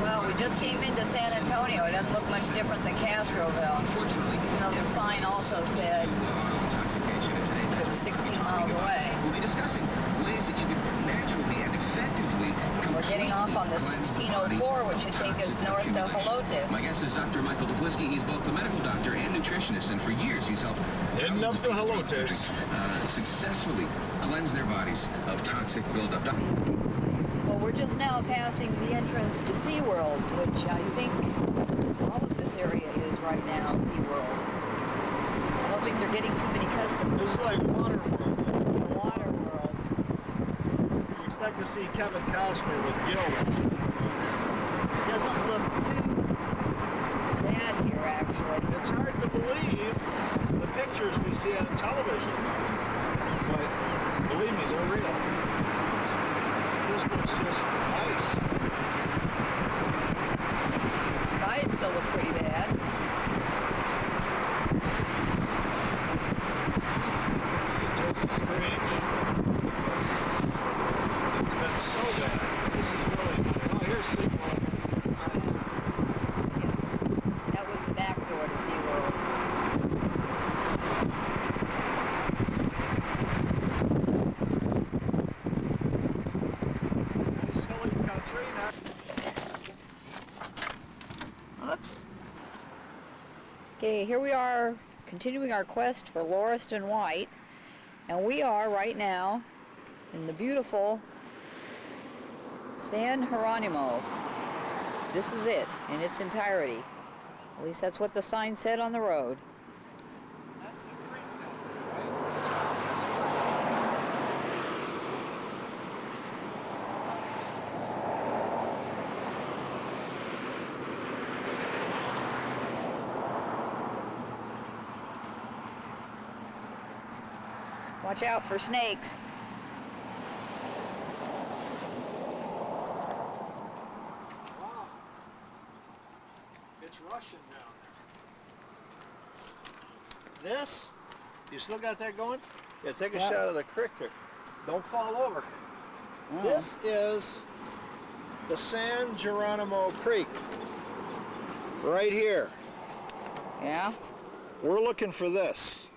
Well, we just came into San Antonio. It doesn't look much different than Castroville. You know, the sign also said that it was 16 miles away. We'll be discussing ways that you can naturally and effectively. We're getting off on the 1604, which should take us north to Jolotes. My guest is Dr. Michael Duplisky. He's both a medical doctor and nutritionist, and for years he's helped Heading up to Jolotes. Successfully cleanse their bodies of toxic buildup. Well, we're just now passing the entrance to SeaWorld, which I think all of this area is right now, SeaWorld. I don't think they're getting too many customers. This is like Waterworld. Waterworld. You expect to see Kevin Costner with gills. Doesn't look too bad here, actually. It's hard to believe the pictures we see on television. But believe me, they're real. This looks just nice. Skies still look pretty bad. It's just strange. It's been so bad. This is really nice. Oh, here's SeaWorld. Yes, that was the back door to SeaWorld. Nice hilly country. Oops. Okay, here we are continuing our quest for Lauriston White, and we are right now in the beautiful San Jeronimo. This is it in its entirety. At least that's what the sign said on the road. That's the creek down there, right? It's this way. Watch out for snakes. Wow. It's Russian down there. This, you still got that going? Yeah, take a Yeah. shot of the creek here. Don't fall over. This is the San Geronimo Creek. Right here. Yeah? We're looking for this.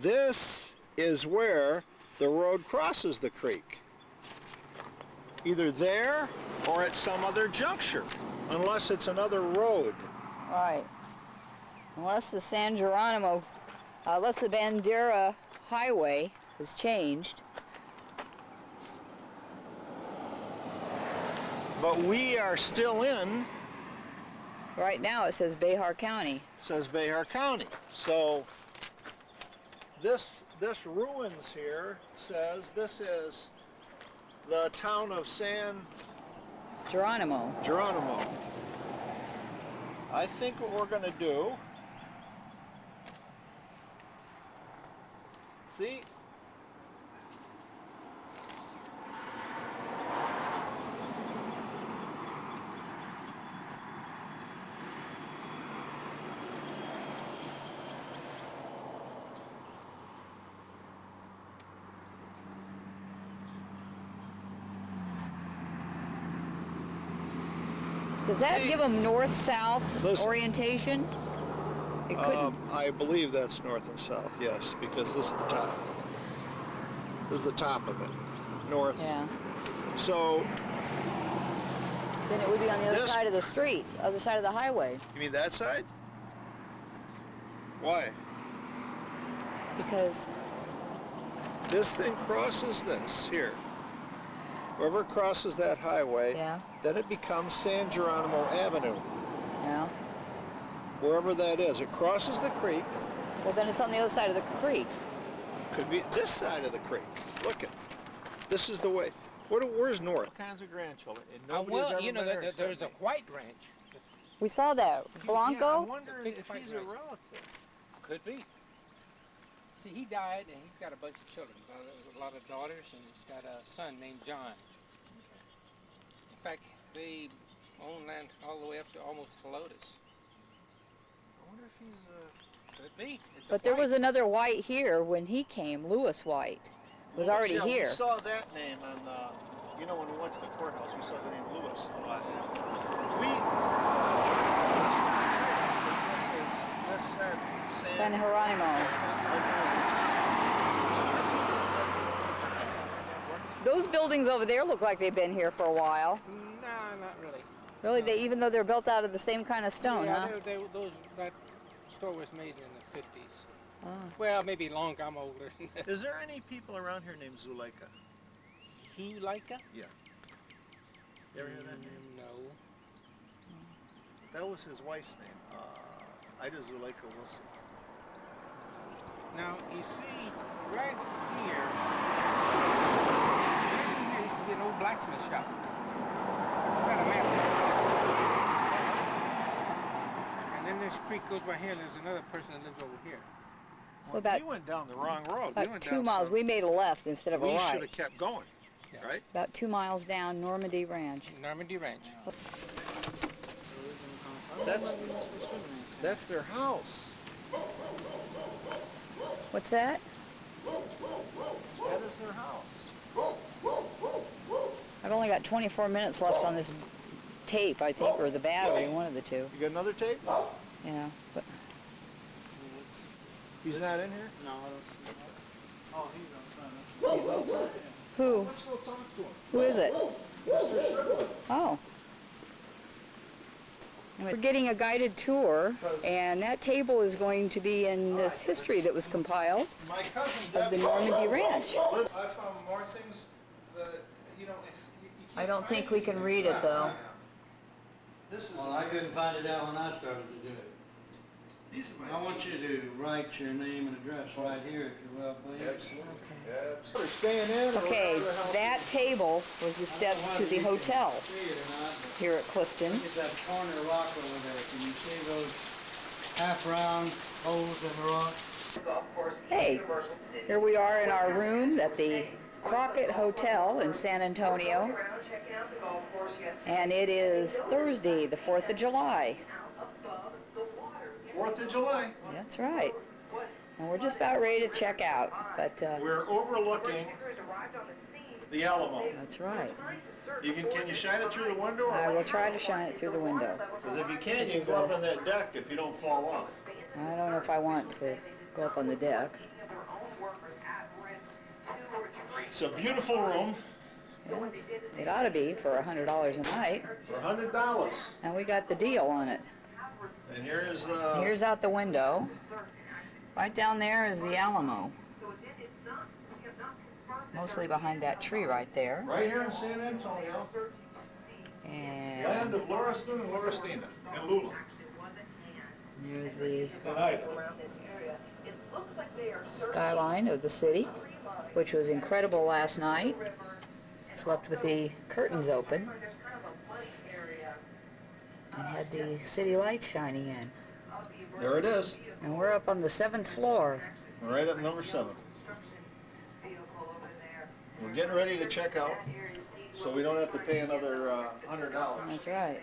This is where the road crosses the creek. Either there or at some other juncture, unless it's another road. Right. Unless the San Geronimo, unless the Bandera Highway has changed. But we are still in, Right now it says Behar County. says Behar County. So this ruins here says this is the town of San Geronimo. Geronimo. I think what we're going to do, see, Does that See, give them north-south listen. orientation? It couldn't. I believe that's north and south, yes, because this is the top. This is the top of it, north. Yeah. So, Then it would be on the other this- side of the street, other side of the highway, you mean that side? Why? because This thing crosses this here. Whoever crosses that highway, yeah, then it becomes San Geronimo Avenue. yeah. Wherever that is, it crosses the creek. Well, then it's on the other side of the creek. Could be this side of the creek. Look it. This is the way. Where's north? All kinds of grandchildren. And nobody's well, ever you know, been there there's except a me. white ranch. We saw that. Yeah, I'm Blanco? wondering Big if white he's a ranch. relative. Could be. See, he died, and he's got a bunch of children, a lot of daughters, and he's got a son named John. In fact, they own land all the way up to almost Helotes. I wonder if he's Could be. It's a But there white. was another White here when he came. Lewis White was already yeah, here. We saw that name on the, you know, when we went to the courthouse, we saw the name Lewis a lot. This said San Geronimo. Those buildings over there look like they've been here for a while. Nah, not really. Really, even though they're built out of the same kind of stone, yeah, huh? that store was made in the 50s. Oh. Well, maybe long. I'm older. Is there any people around here named Zuleika? Zuleika? Yeah. You ever hear that name? No. That was his wife's name. Ida Zuleika Wilson. Now, you see, right here used to be an old blacksmith shop. I've got a map. And then this creek goes by here, and there's another person that lives over here. So about, You went down the wrong road. about You went 2 down miles. some- We made a left instead of a We right. should have kept going, Yeah. right? About 2 miles down Normandy Ranch. Normandy Ranch. That's their house. What's that? That is their house. I've only got 24 minutes left on this tape, I think, or the battery, one of the two. You got another tape? Yeah, but He's not in here? No, I don't see that. Oh, he's outside. who? Let's go talk to him. Who is it? Mr. Strickland. Oh. We're getting a guided tour, and that table is going to be in this history that was compiled My cousin of the Debbie. Normandy Ranch. I found more things that, you know, you can't I don't find think we these can things. read it, though. This is Well, I couldn't find it out when I started to do it. These are my I want you to write your name and address right here, if you will, please. Absolutely. Absolutely. Staying in or Okay, whatever the hell- that table was the steps to the hotel See it or not, but here at Clifton. look at that corner rock over there. Can you see those half-round holes in the rock? Hey, here we are in our room at the Crockett Hotel in San Antonio. And it is Thursday, the 4th of July. 4th of July. That's right. And we're just about ready to check out, but We're overlooking the Alamo. that's right. Can you shine it through the window? I will try to shine it through the window. Because if you can, This you is go up a- on that deck if you don't fall off. I don't know if I want to go up on the deck. It's a beautiful room Yes, it ought to be for $100 a night, for $100. and we got the deal on it. And here's Here's out the window. Right down there is the Alamo. Mostly behind that tree right there. right here in San Antonio, And land of Lauriston and Lauristina and Lula there's the and Ida. skyline of the city, which was incredible last night. Slept with the curtains open and had the city lights shining in. There it is, And we're up on the 7th floor. right up number 7. We're getting ready to check out, so we don't have to pay another $100. That's right.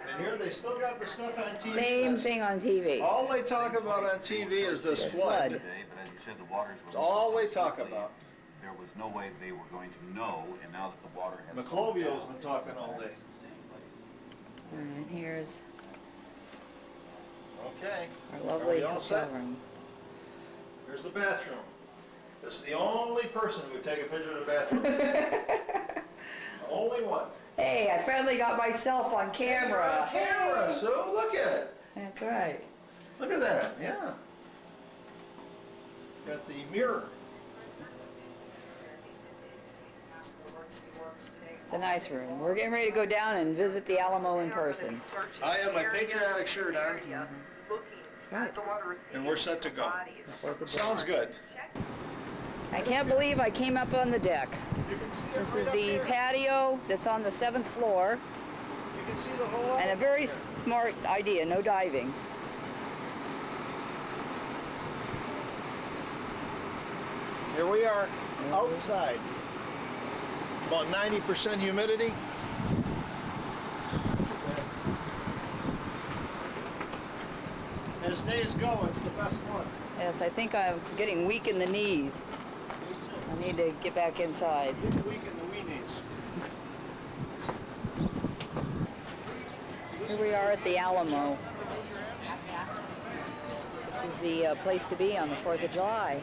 And here they still got the stuff on TV. Same That's- thing on TV. All they talk about on TV is this The flood. flood. Today, but as you said, the waters were. It's all they talk about. There was no way they were going to know, and now that the water has. McClovio's been talking all day. And here's Okay. our Are lovely we all hotel set? room. Here's the bathroom. This is the only person who would take a picture of the bathroom. The only one. Hey, I finally got myself on camera. Hey, you're on camera, Sue. Look at it. That's right. Look at that. Yeah. Got the mirror. It's a nice room. We're getting ready to go down and visit the Alamo in person. I have my patriotic shirt on, Right. and we're set to go. Sounds good. I can't believe I came up on the deck. You can see it This right is up the here. patio that's on the 7th floor, You can see the whole and a Alamo very here. smart idea, no diving. Here we are, outside. About 90% humidity. As days go, it's the best one. Yes, I think I'm getting weak in the knees. I need to get back inside. Get weak in the wee knees. Here we are at the Alamo. This is the place to be on the 4th of July.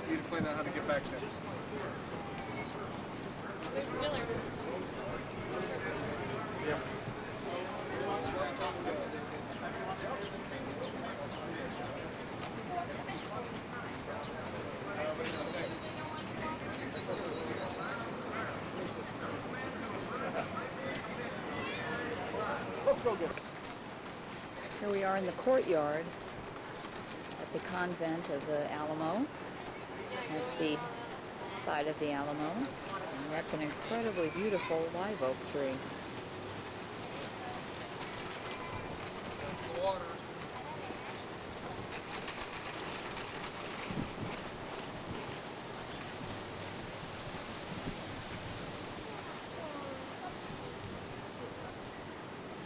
Need to find out how to get back there. Yeah. Let's go get it. Here we are in the courtyard at the convent of the Alamo. That's the side of the Alamo. And that's an incredibly beautiful live oak tree.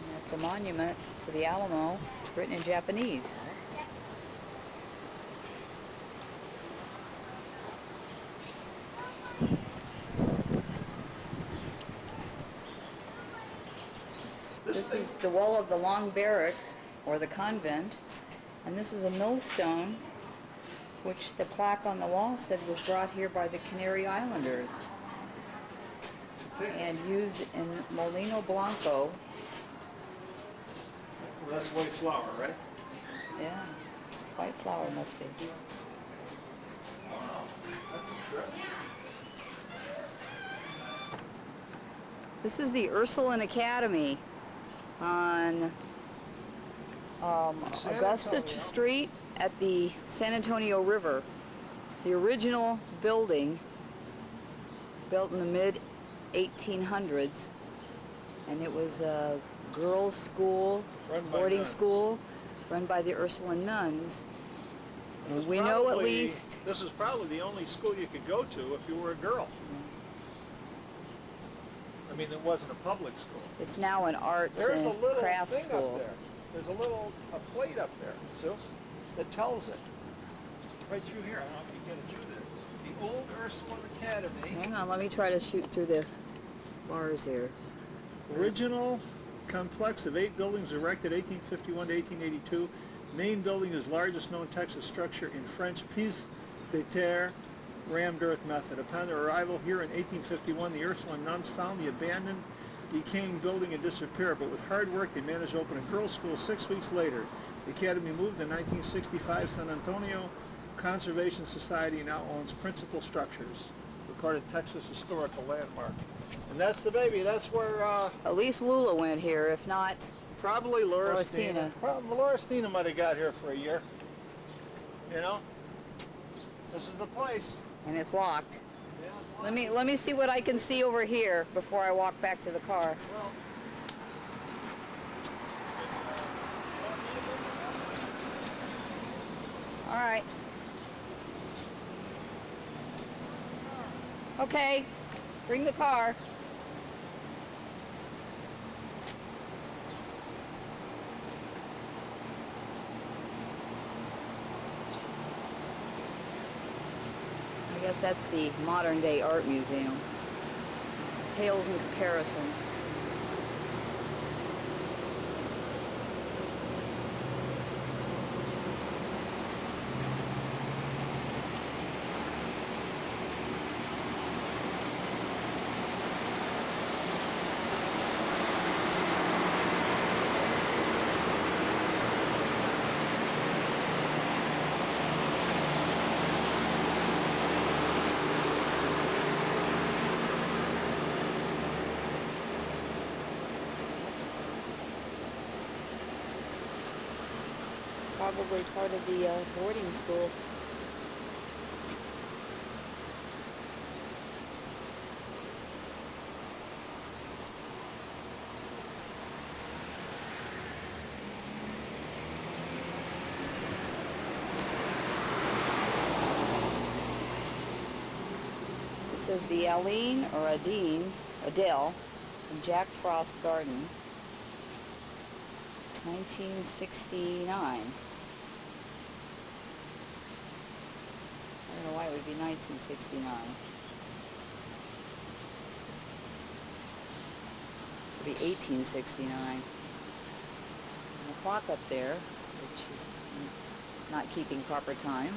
And that's a monument to the Alamo, written in Japanese. This is the wall of the long barracks, or the convent, and this is a millstone, which the plaque on the wall said was brought here by the Canary Islanders and used in Molino Blanco. Well, that's white flour, right? Yeah, white flour must be. Wow, that's a trip. This is the Ursuline Academy on Augusta Street at the San Antonio River. The original building, built in the mid-1800s, and it was a girls' school, boarding school, run by the Ursuline nuns. And we know at least... This is probably the only school you could go to if you were a girl. I mean, it wasn't a public school. It's now an arts There's and a little crafts thing school. up there. There's a little plate up there, Sue, that tells it. Right through here. I don't know if you can get it through there. The old Ursuline Academy. Hang on, let me try to shoot through the bars here. Original complex of 8 buildings erected 1851 to 1882. Main building is largest known Texas structure in French piece de terre, rammed earth method. Upon their arrival here in 1851, the Ursuline nuns found the abandoned, decaying building and disappeared, but with hard work they managed to open a girls' school 6 weeks later. The academy moved in 1965. San Antonio Conservation Society now owns principal structures, recorded Texas Historical Landmark. And that's the baby. That's where At least Lula went here, if not probably Lauristina. Probably Lauristina might have got here for a year. You know, this is the place. And it's locked. Yeah, Let me see what I can see over here before I walk back to the car. well, All right. Okay, bring the car. I guess that's the modern day art museum. Pales in comparison. Probably part of the boarding school. This is the Aline or Adele in Jack Frost Garden, 1969. I don't know why it would be 1969. It would be 1869. And the clock up there, which is not keeping proper time.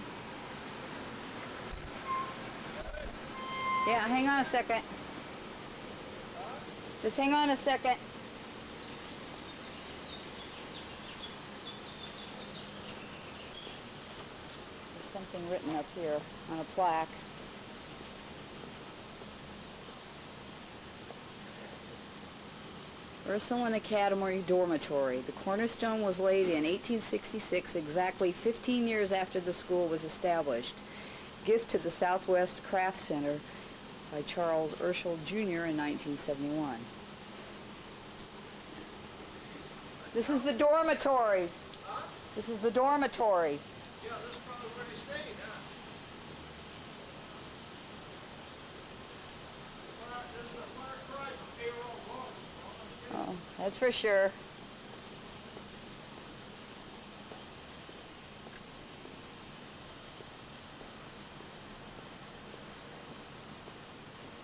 Yeah, hang on a second. Just hang on a second. There's something written up here on a plaque. Ursuline Academy Dormitory. The cornerstone was laid in 1866, exactly 15 years after the school was established. Gift to the Southwest Craft Center by Charles Urschel Jr. in 1971. This is the dormitory. This is the dormitory. Yeah, this is probably where they stayed, huh? This is a far cry from payroll home. Oh, that's for sure.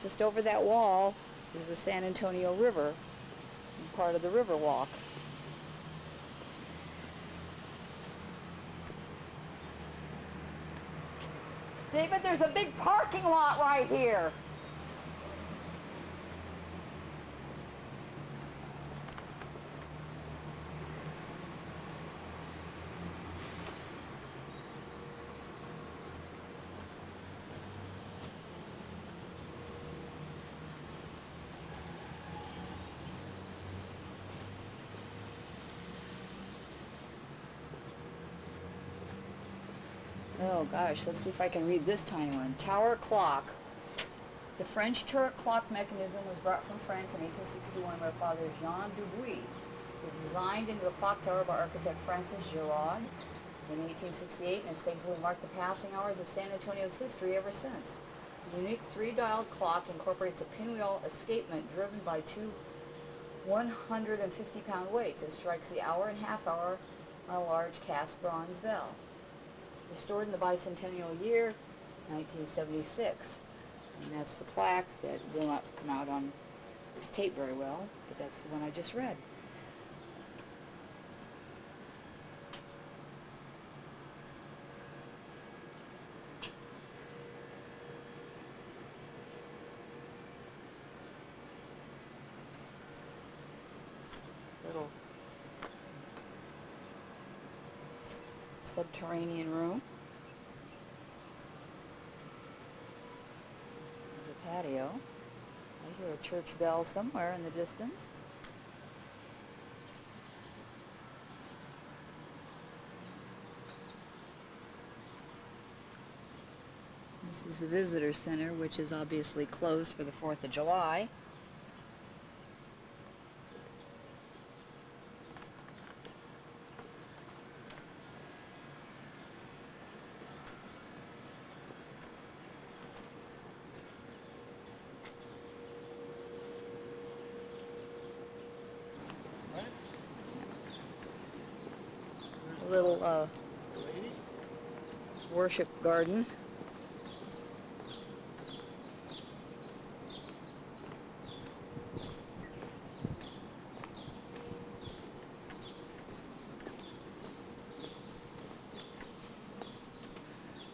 Just over that wall is the San Antonio River, and part of the river walk. David, there's a big parking lot right here. Oh gosh, let's see if I can read this tiny one. Tower clock. The French turret clock mechanism was brought from France in 1861 by Father Jean Dubuis. It was designed into a clock tower by architect Francis Girard in 1868 and has faithfully marked the passing hours of San Antonio's history ever since. The unique three-dialed clock incorporates a pinwheel escapement driven by two 150-pound weights. It strikes the hour and half hour on a large cast bronze bell. Restored in the bicentennial year, 1976. And that's the plaque that will not come out on this tape very well, but that's the one I just read. Little subterranean room. There's a patio. I hear a church bell somewhere in the distance. This is the visitor center, which is obviously closed for the 4th of July. little worship garden.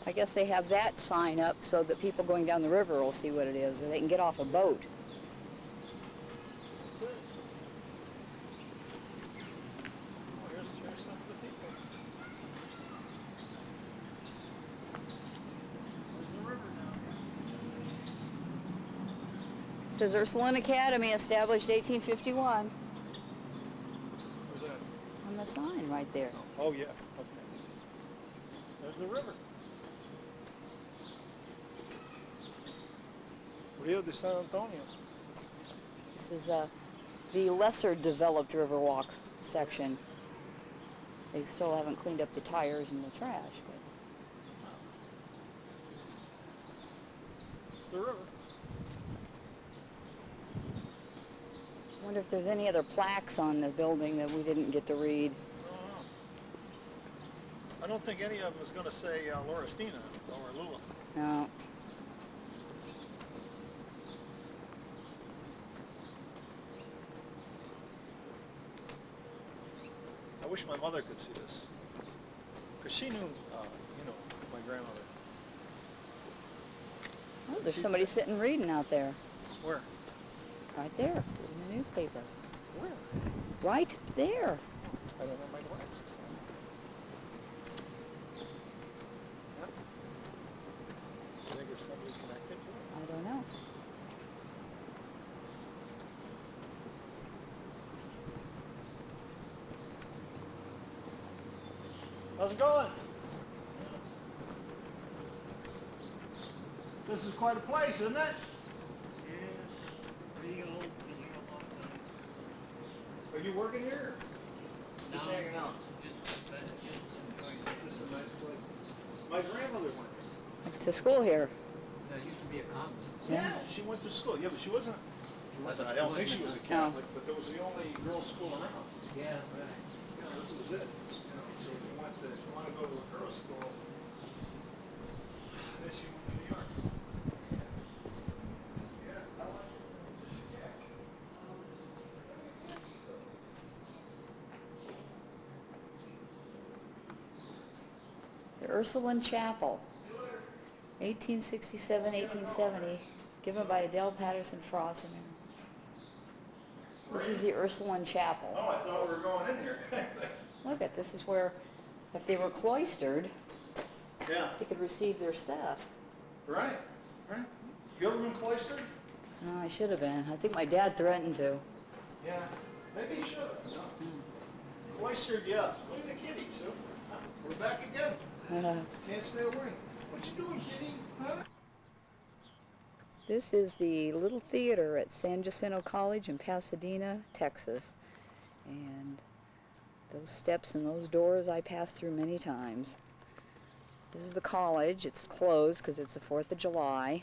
I guess they have that sign up so that people going down the river will see what it is, or they can get off a boat. It says Ursuline Academy, established 1851. Where's that? On the sign right there. Oh, yeah. Okay. There's the river. Rio de San Antonio. This is the lesser developed Riverwalk section. They still haven't cleaned up the tires and the trash. The river. I wonder if there's any other plaques on the building that we didn't get to read. I don't think any of them is going to say Lauristina or Lula. No. I wish my mother could see this, because she knew, you know, my grandmother. Oh, there's somebody sitting reading out there. Where? Right there, in the newspaper. Where? Right there. I don't have my glasses. Yep. You think there's somebody connected to it? I don't know. How's it going? This is quite a place, isn't it? Are you working here? Just hanging out. This is a nice place. My grandmother went here. To school here. There used to be a convent. Yeah, she went to school. Yeah, but she wasn't. I don't think she was a Catholic, but that was the only girls' school around. Yeah, right. You know, this was it. You know, so if you want to go to a girls' school, then she went to New York. Yeah, I like it. The Ursuline Chapel, 1867, 1870, given by Adele Patterson Frost. This is the Ursuline Chapel. Oh, I thought we were going in here. Look at this is where, if they were cloistered, Yeah. they could receive their stuff. Right, right. You ever been cloistered? No, I should have been. I think my dad threatened to. Yeah. Maybe you should have. No. Cloistered, yeah. Look at the kitty, so we're back again. Can't stay away. What you doing, kitty? Huh? This is the little theater at San Jacinto College in Pasadena, Texas. And those steps and those doors I passed through many times. This is the college. It's closed because it's the 4th of July.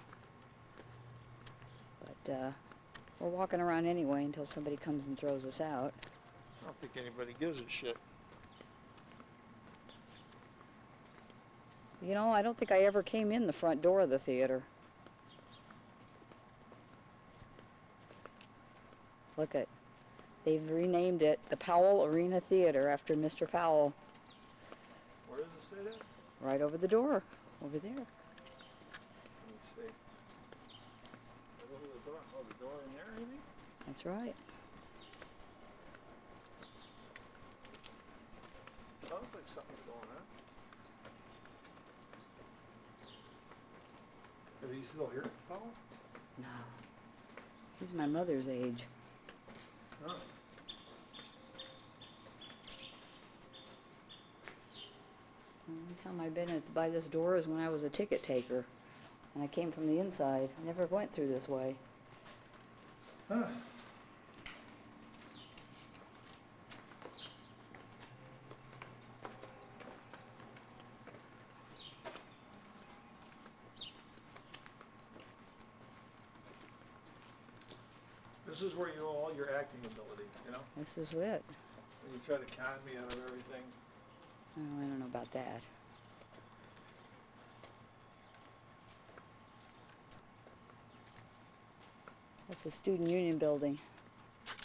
But we're walking around anyway until somebody comes and throws us out. I don't think anybody gives a shit. You know, I don't think I ever came in the front door of the theater. Look at, they've renamed it the Powell Arena Theater after Mr. Powell. Where does it say that? Right over the door, over there. Let me see. Right over the door. Oh, the door in there, maybe? That's right. Sounds like something's going on. Is he still here, Powell? No. He's my mother's age. Huh. The only time I've been by this door is when I was a ticket taker. And I came from the inside. I never went through this way. Huh. This is where you owe all your acting ability, you know? This is it. When you try to con me out of everything. I don't know about that. That's the Student Union building,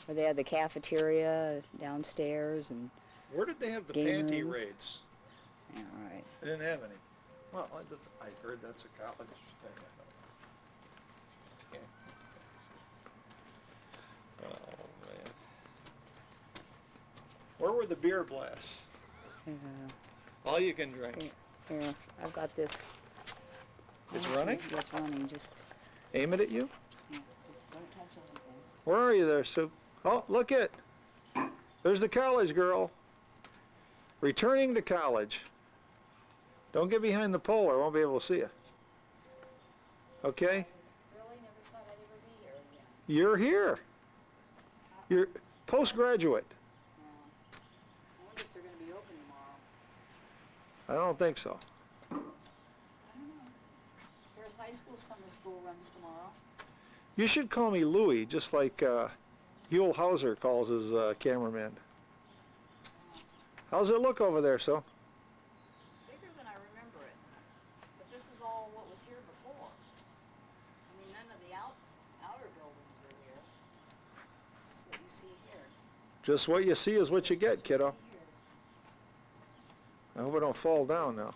where they had the cafeteria downstairs and Where did they have the game panty rooms. raids? Yeah, right. I didn't have any. Well, I heard that's a college thing. Okay. Oh, man. Where were the beer blasts? All you can drink. Here, I've got this. It's running? It's running, just, Aim it at you? yeah, just don't touch anything. Where are you there, Sue? Oh, look it. There's the college girl. Returning to college. Don't get behind the pole or I won't be able to see you. Okay? Really? Never thought I'd ever be here again. You're here. You're postgraduate. Yeah. I wonder if they're going to be open tomorrow. I don't think so. I don't know. Harris High School summer school runs tomorrow. You should call me Louie, just like Huell Hauser calls his cameraman. How's it look over there, so? Bigger than I remember it. But this is all what was here before. I mean, none of the outer buildings were here. That's what you see here. Just what you see is what you get, kiddo. I hope I don't fall down now.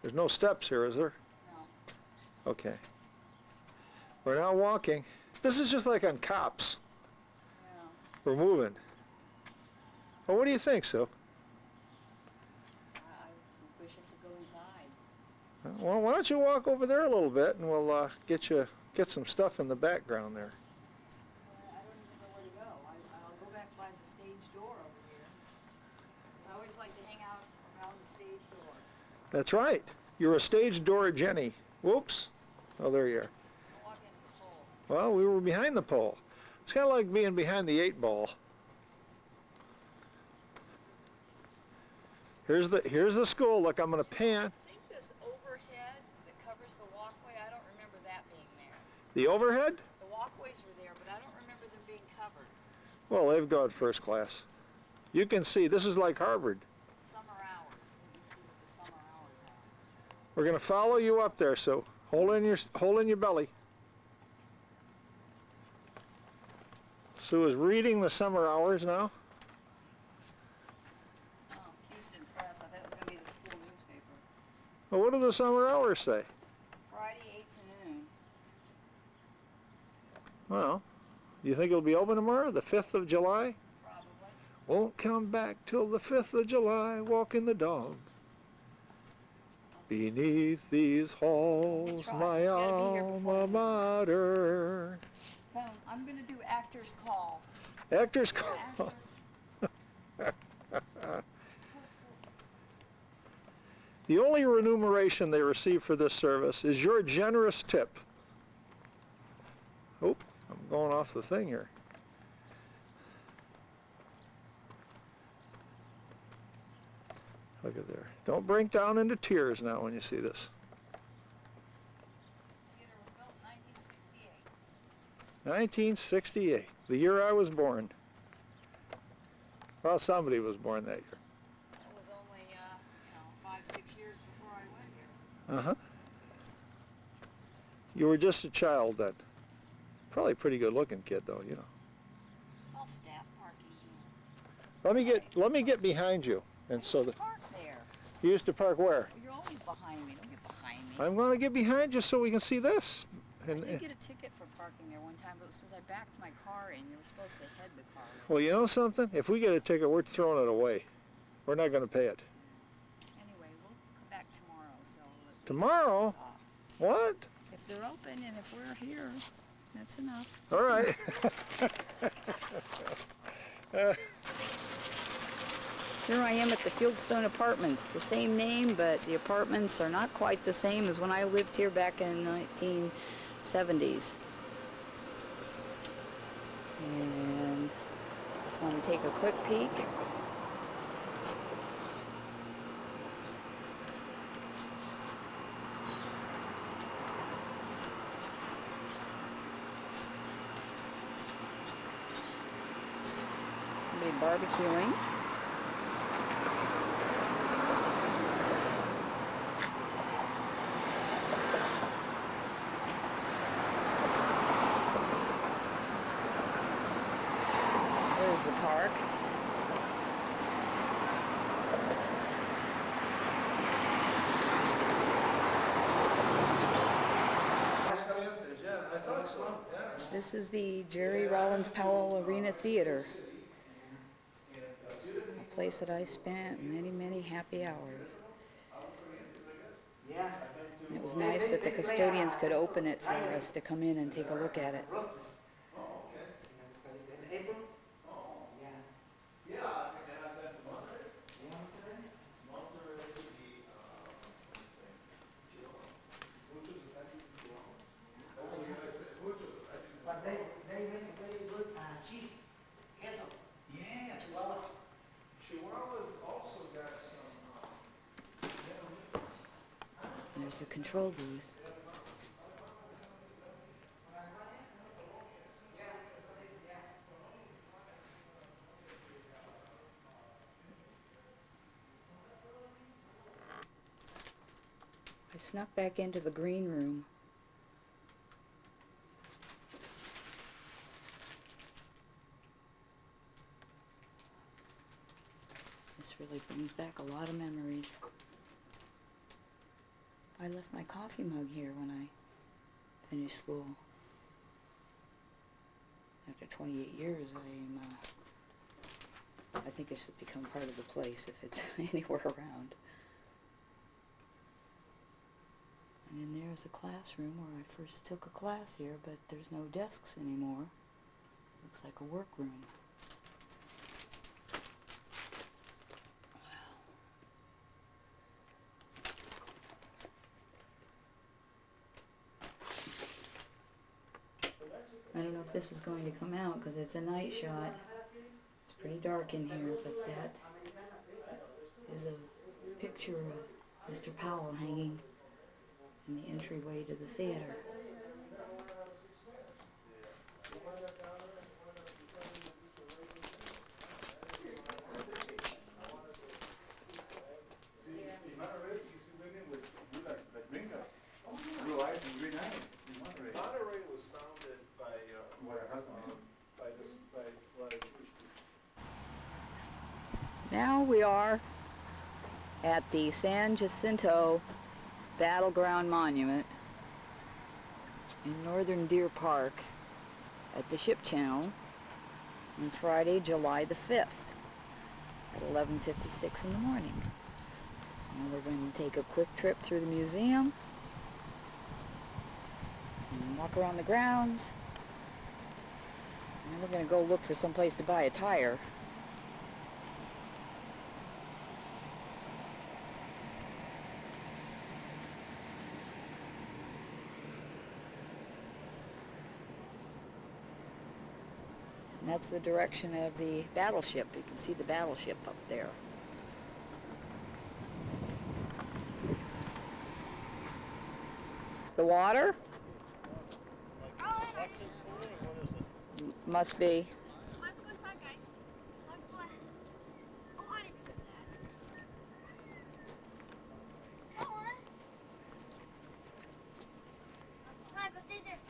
There's no steps here, is there? No. Okay. We're now walking. This is just like on Cops. Yeah. We're moving. Well, what do you think, Sue? I wish I could go inside. Well, why don't you walk over there a little bit and we'll get some stuff in the background there. I don't even know where to go. I'll go back by the stage door over here. I always like to hang out around the stage door. That's right. You're a stage door Jenny. Whoops. Oh, there you are. I'll walk into the pole. Well, we were behind the pole. It's kind of like being behind the 8-ball. Here's the school. Look, I'm going to pan. I think this overhead that covers the walkway, I don't remember that being there. The overhead? The walkways were there, but I don't remember them being covered. Well, they've got first class. You can see, this is like Harvard. Summer hours. Let me see what the summer hours are. We're going to follow you up there, so hold in your belly. Sue is reading the summer hours now. Oh, Houston Press. I thought it was going to be the school newspaper. Well, what do the summer hours say? Friday, 8 to noon. Well, do you think it'll be open tomorrow, the 5th of July? Probably. Won't come back till the 5th of July, walking the dog. Beneath these halls, my alma mater. Come, I'm going to do actor's call. Actor's call. The only remuneration they receive for this service is your generous tip. Oh, I'm going off the thing here. Look at there. Don't break down into tears now when you see this. Theater was built in 1968, 1968. the year I was born. Well, somebody was born that year. That was only, 5, 6 years before I went here. Uh-huh. You were just a child then. Probably a pretty good looking kid though, you know. It's all staff parking here. Let me get behind you. And so the Park there. you used to park where? Well, you're always behind me. Don't get behind me. I'm going to get behind you so we can see this. I And, did get a ticket for parking there one time, but it was because I backed my car in. You were supposed to head the car. well, you know something? If we get a ticket, we're throwing it away. We're not going to pay it. Anyway, we'll come back tomorrow. So that Tomorrow? it's off. What? If they're open and if we're here, that's enough. All right. Here I am at the Fieldstone Apartments. The same name, but the apartments are not quite the same as when I lived here back in the 1970s. And just want to take a quick peek. Somebody barbecuing. park. This is the Jerry Rollins Powell Arena Theater, a place that I spent many, many happy hours. It was nice that the custodians could open it for us to come in and take a look at it. But they make very good cheese. Queso. Yeah. Chihuahua. Chihuahua's also got some. There's the control booth. I snuck back into the green room. This really brings back a lot of memories. I left my coffee mug here when I finished school. After 28 years, I think it should become part of the place if it's anywhere around. And then there's a classroom where I first took a class here, but there's no desks anymore. Looks like a workroom. I don't know if this is going to come out because it's a night shot. It's pretty dark in here, but that is a picture of Mr. Powell hanging in the entryway to the theater. Monterey was founded by Now we are at the San Jacinto Battleground Monument in northern Deer Park at the Ship Channel on Friday, July the 5th at 11:56 in the morning. And we're going to take a quick trip through the museum and walk around the grounds. And we're going to go look for some place to buy a tire. And that's the direction of the battleship. You can see the battleship up there. The water? Must be. Let's go inside, guys. Oh, I didn't do that. Come on. Come on, go stay there.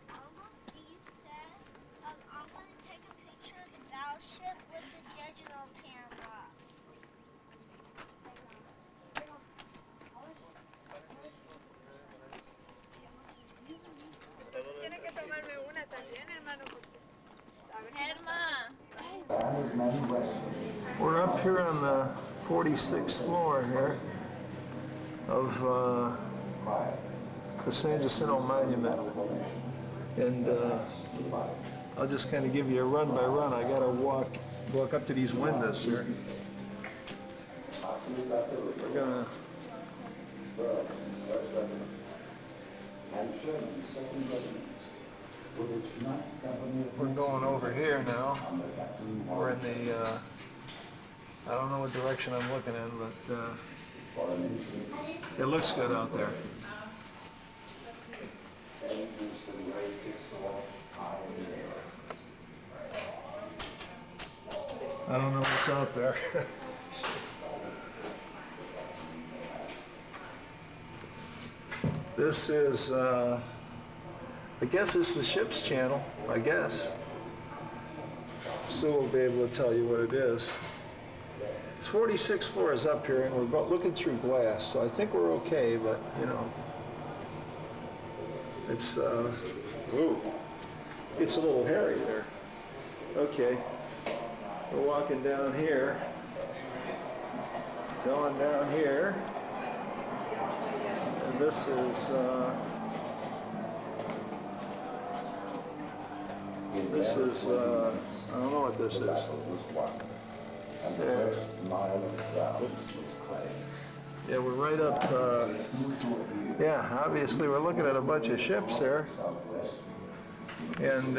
Uncle Steve says I'm going to take a picture of the battleship with the digital camera. Tiene que tomarme una también, hermano. We're up here on the 46th floor here of the San Jacinto Monument, and I'll just kind of give you a run by run. I gotta walk up to these windows here. We're going over here now. We're in the, I don't know what direction I'm looking in, but it looks good out there. I don't know what's out there. This is I guess it's the ship's channel, I guess. Sue will be able to tell you what it is. It's 46 floors up here, and we're looking through glass, so I think we're okay, but, you know, it's, ooh, it's a little hairy there. Okay, we're walking down here, going down here, and this is, I don't know what this is. Yeah, we're right up, yeah, obviously we're looking at a bunch of ships there. And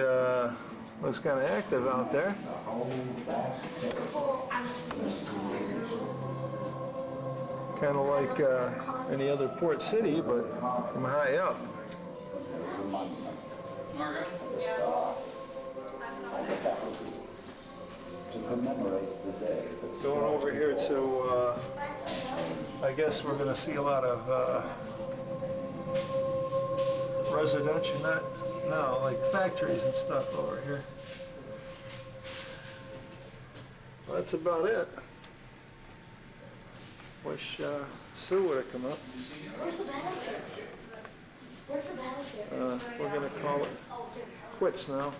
looks kind of active out there. Kind of like any other port city, but from high up. Going over here to, I guess we're going to see a lot of residential, no, like factories and stuff over here. Well, that's about it. Wish Sue would have come up. Where's the battleship? Where's the battleship? We're going to call it quits now.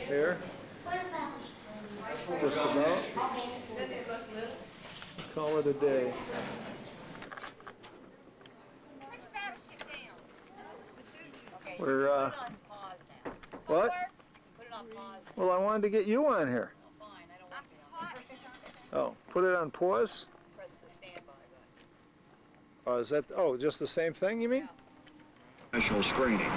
Here. Where's the battleship? Just about. Call it a day. We're, what? Well, I wanted to get you on here. Oh, put it on pause? Press the standby button. Oh, is that, oh, just the same thing, you mean? Special screening,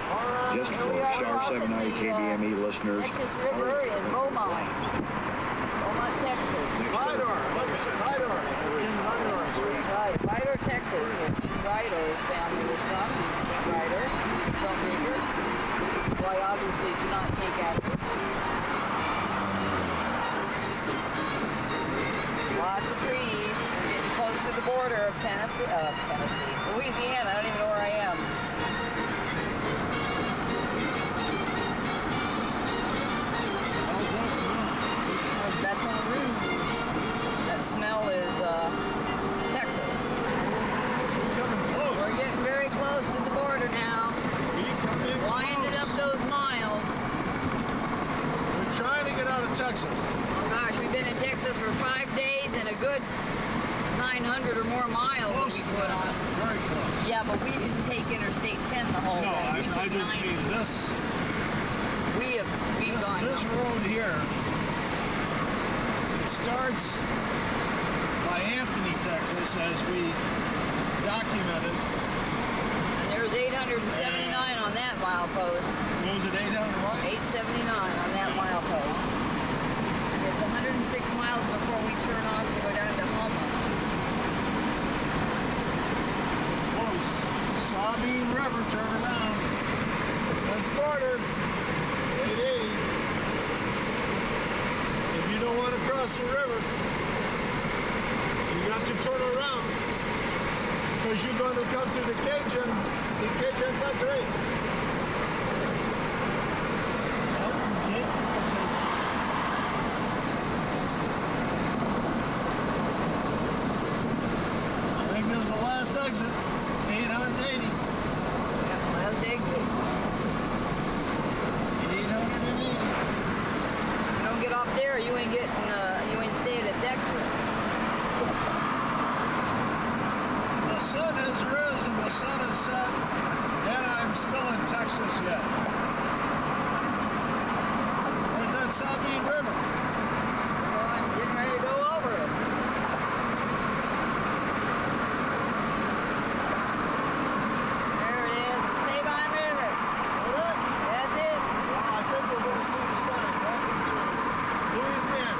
just for Star 790 KBME listeners. Texas River in Beaumont, Texas. Vidor, Vidor. Right, Vidor, Texas. Vidor's family was from. Vidor, filmmaker. Who I obviously do not take after. Lots of trees. We're getting close to the border of Louisiana. I don't even know where I am. Baton Rouge. That smell is Texas. We're getting very close to the border now. Winding up those miles. We're trying to get out of Texas. Oh gosh, we've been in Texas for 5 days and a good 900 or more miles that we put on. Very close. Yeah, but we didn't take Interstate 10 the whole way. We took I just 90. mean this. We've gone. This road here. It starts by Anthony, Texas, as we documented. And there's 879 on that mile post. What was it, 800 what? 879 on that mile post. And it's 106 miles before we turn off to go down to Houma. Close. Sabine River, turn around. That's the border. 880. If you don't want to cross the river, you got to turn around because you're going to come to the Cajun country. I think this is the last exit, 880. Yeah, last exit. 880. Get off there, you ain't getting, you ain't staying in Texas. The sun has risen, the sun has set, and I'm still in Texas yet. Where's that Sabine River? Oh, I'm getting ready to go over it. There it is, the Sabine River. That's it. Well, I think we're going to see the sign. Welcome to Louisiana.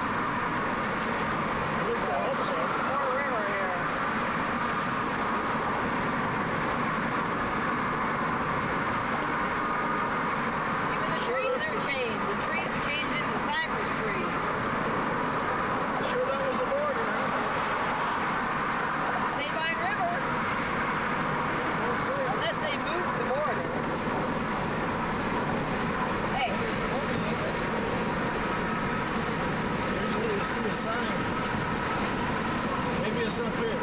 At least I hope so. More river here. Even the trees are changed. The trees are changing into cypress trees. Sure that was the border, huh? It's the Sabine River. We'll see. Unless they moved the border. sign. Maybe it's up here.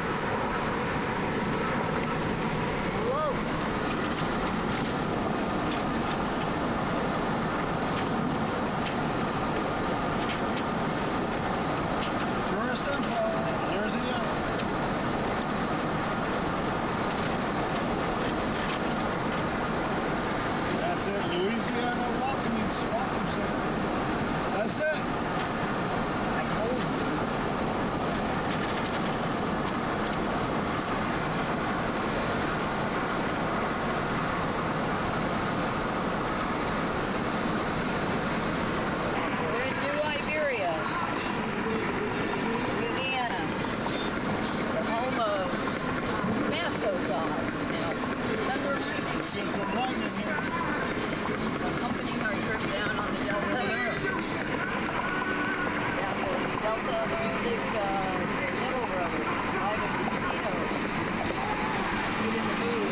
Whoa! Tourist info. There's a yellow. That's it. Louisiana Walking Center. That's it. I told you. We're in New Iberia, Louisiana, the home of Tabasco sauce. There's some lemon here. Accompanying our trip down on the Delta. Down the Delta, the music, Little Brothers, Live at Tito's. Get in the mood.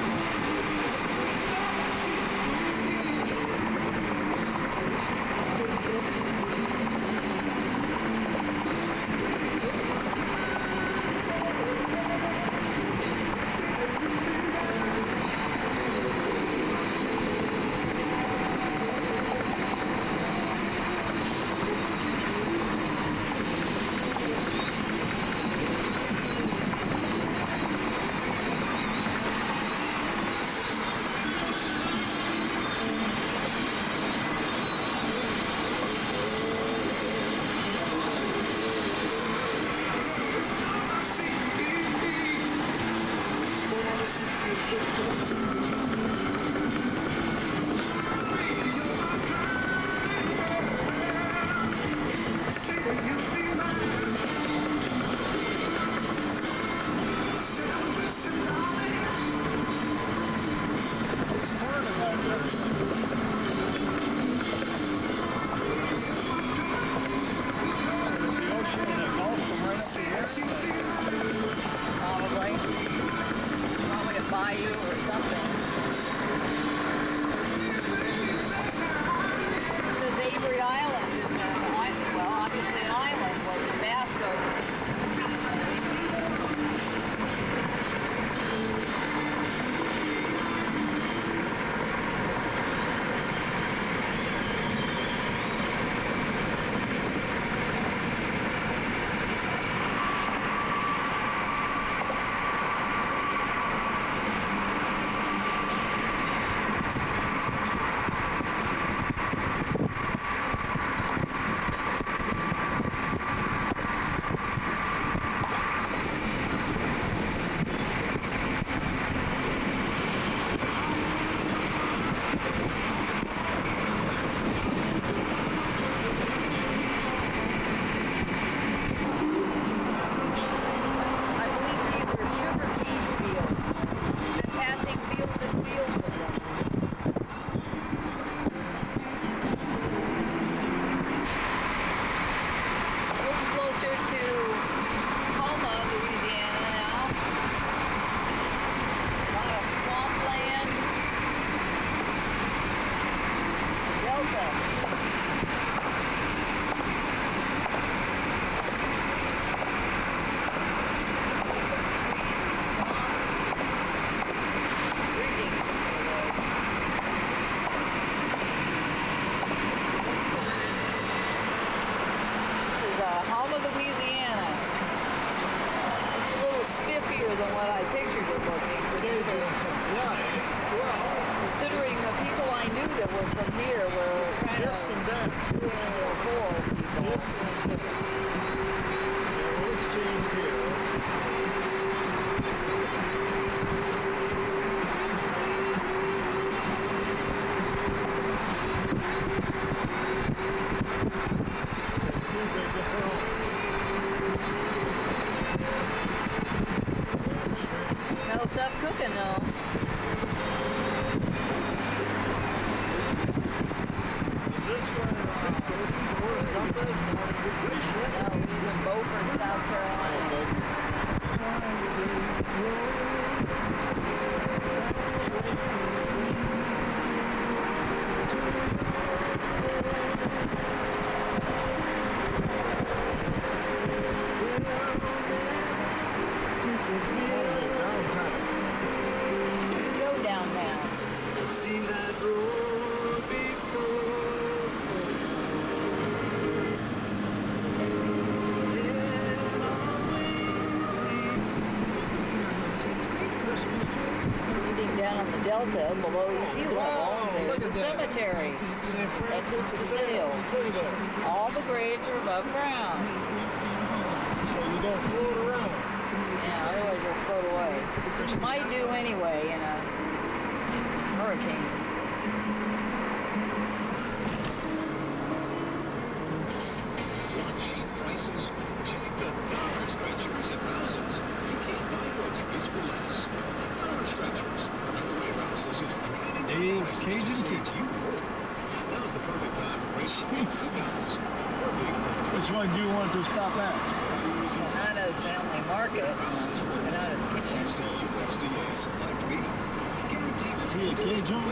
Probably a bayou or something. This is Avery Island. Is well, obviously an island where Tabasco. Than what I pictured it looking. Considering the people I knew that were from here were kind of poor people. Let's change here. Smell stuff cooking though. Is this where Forrest Gump is? No, he's in Beaufort, South Carolina. Go downtown. I've seen that road Speaking down on the delta, below sea level, there's a cemetery. That's just the sales. All the graves are above ground. So you don't float around. Yeah, otherwise you'll float away. Which might do anyway in a hurricane. Want cheap prices? Check the dollar stretchers at Rouse's. You can't buy groceries for less. Dollar stretchers. Another way Rouse's is trying to Dave's Cajun Kitchen. Now's the perfect time to race the coupons. Which one do you want to stop at? Canada's Family Market, Canada's Kitchen. See a Cajun?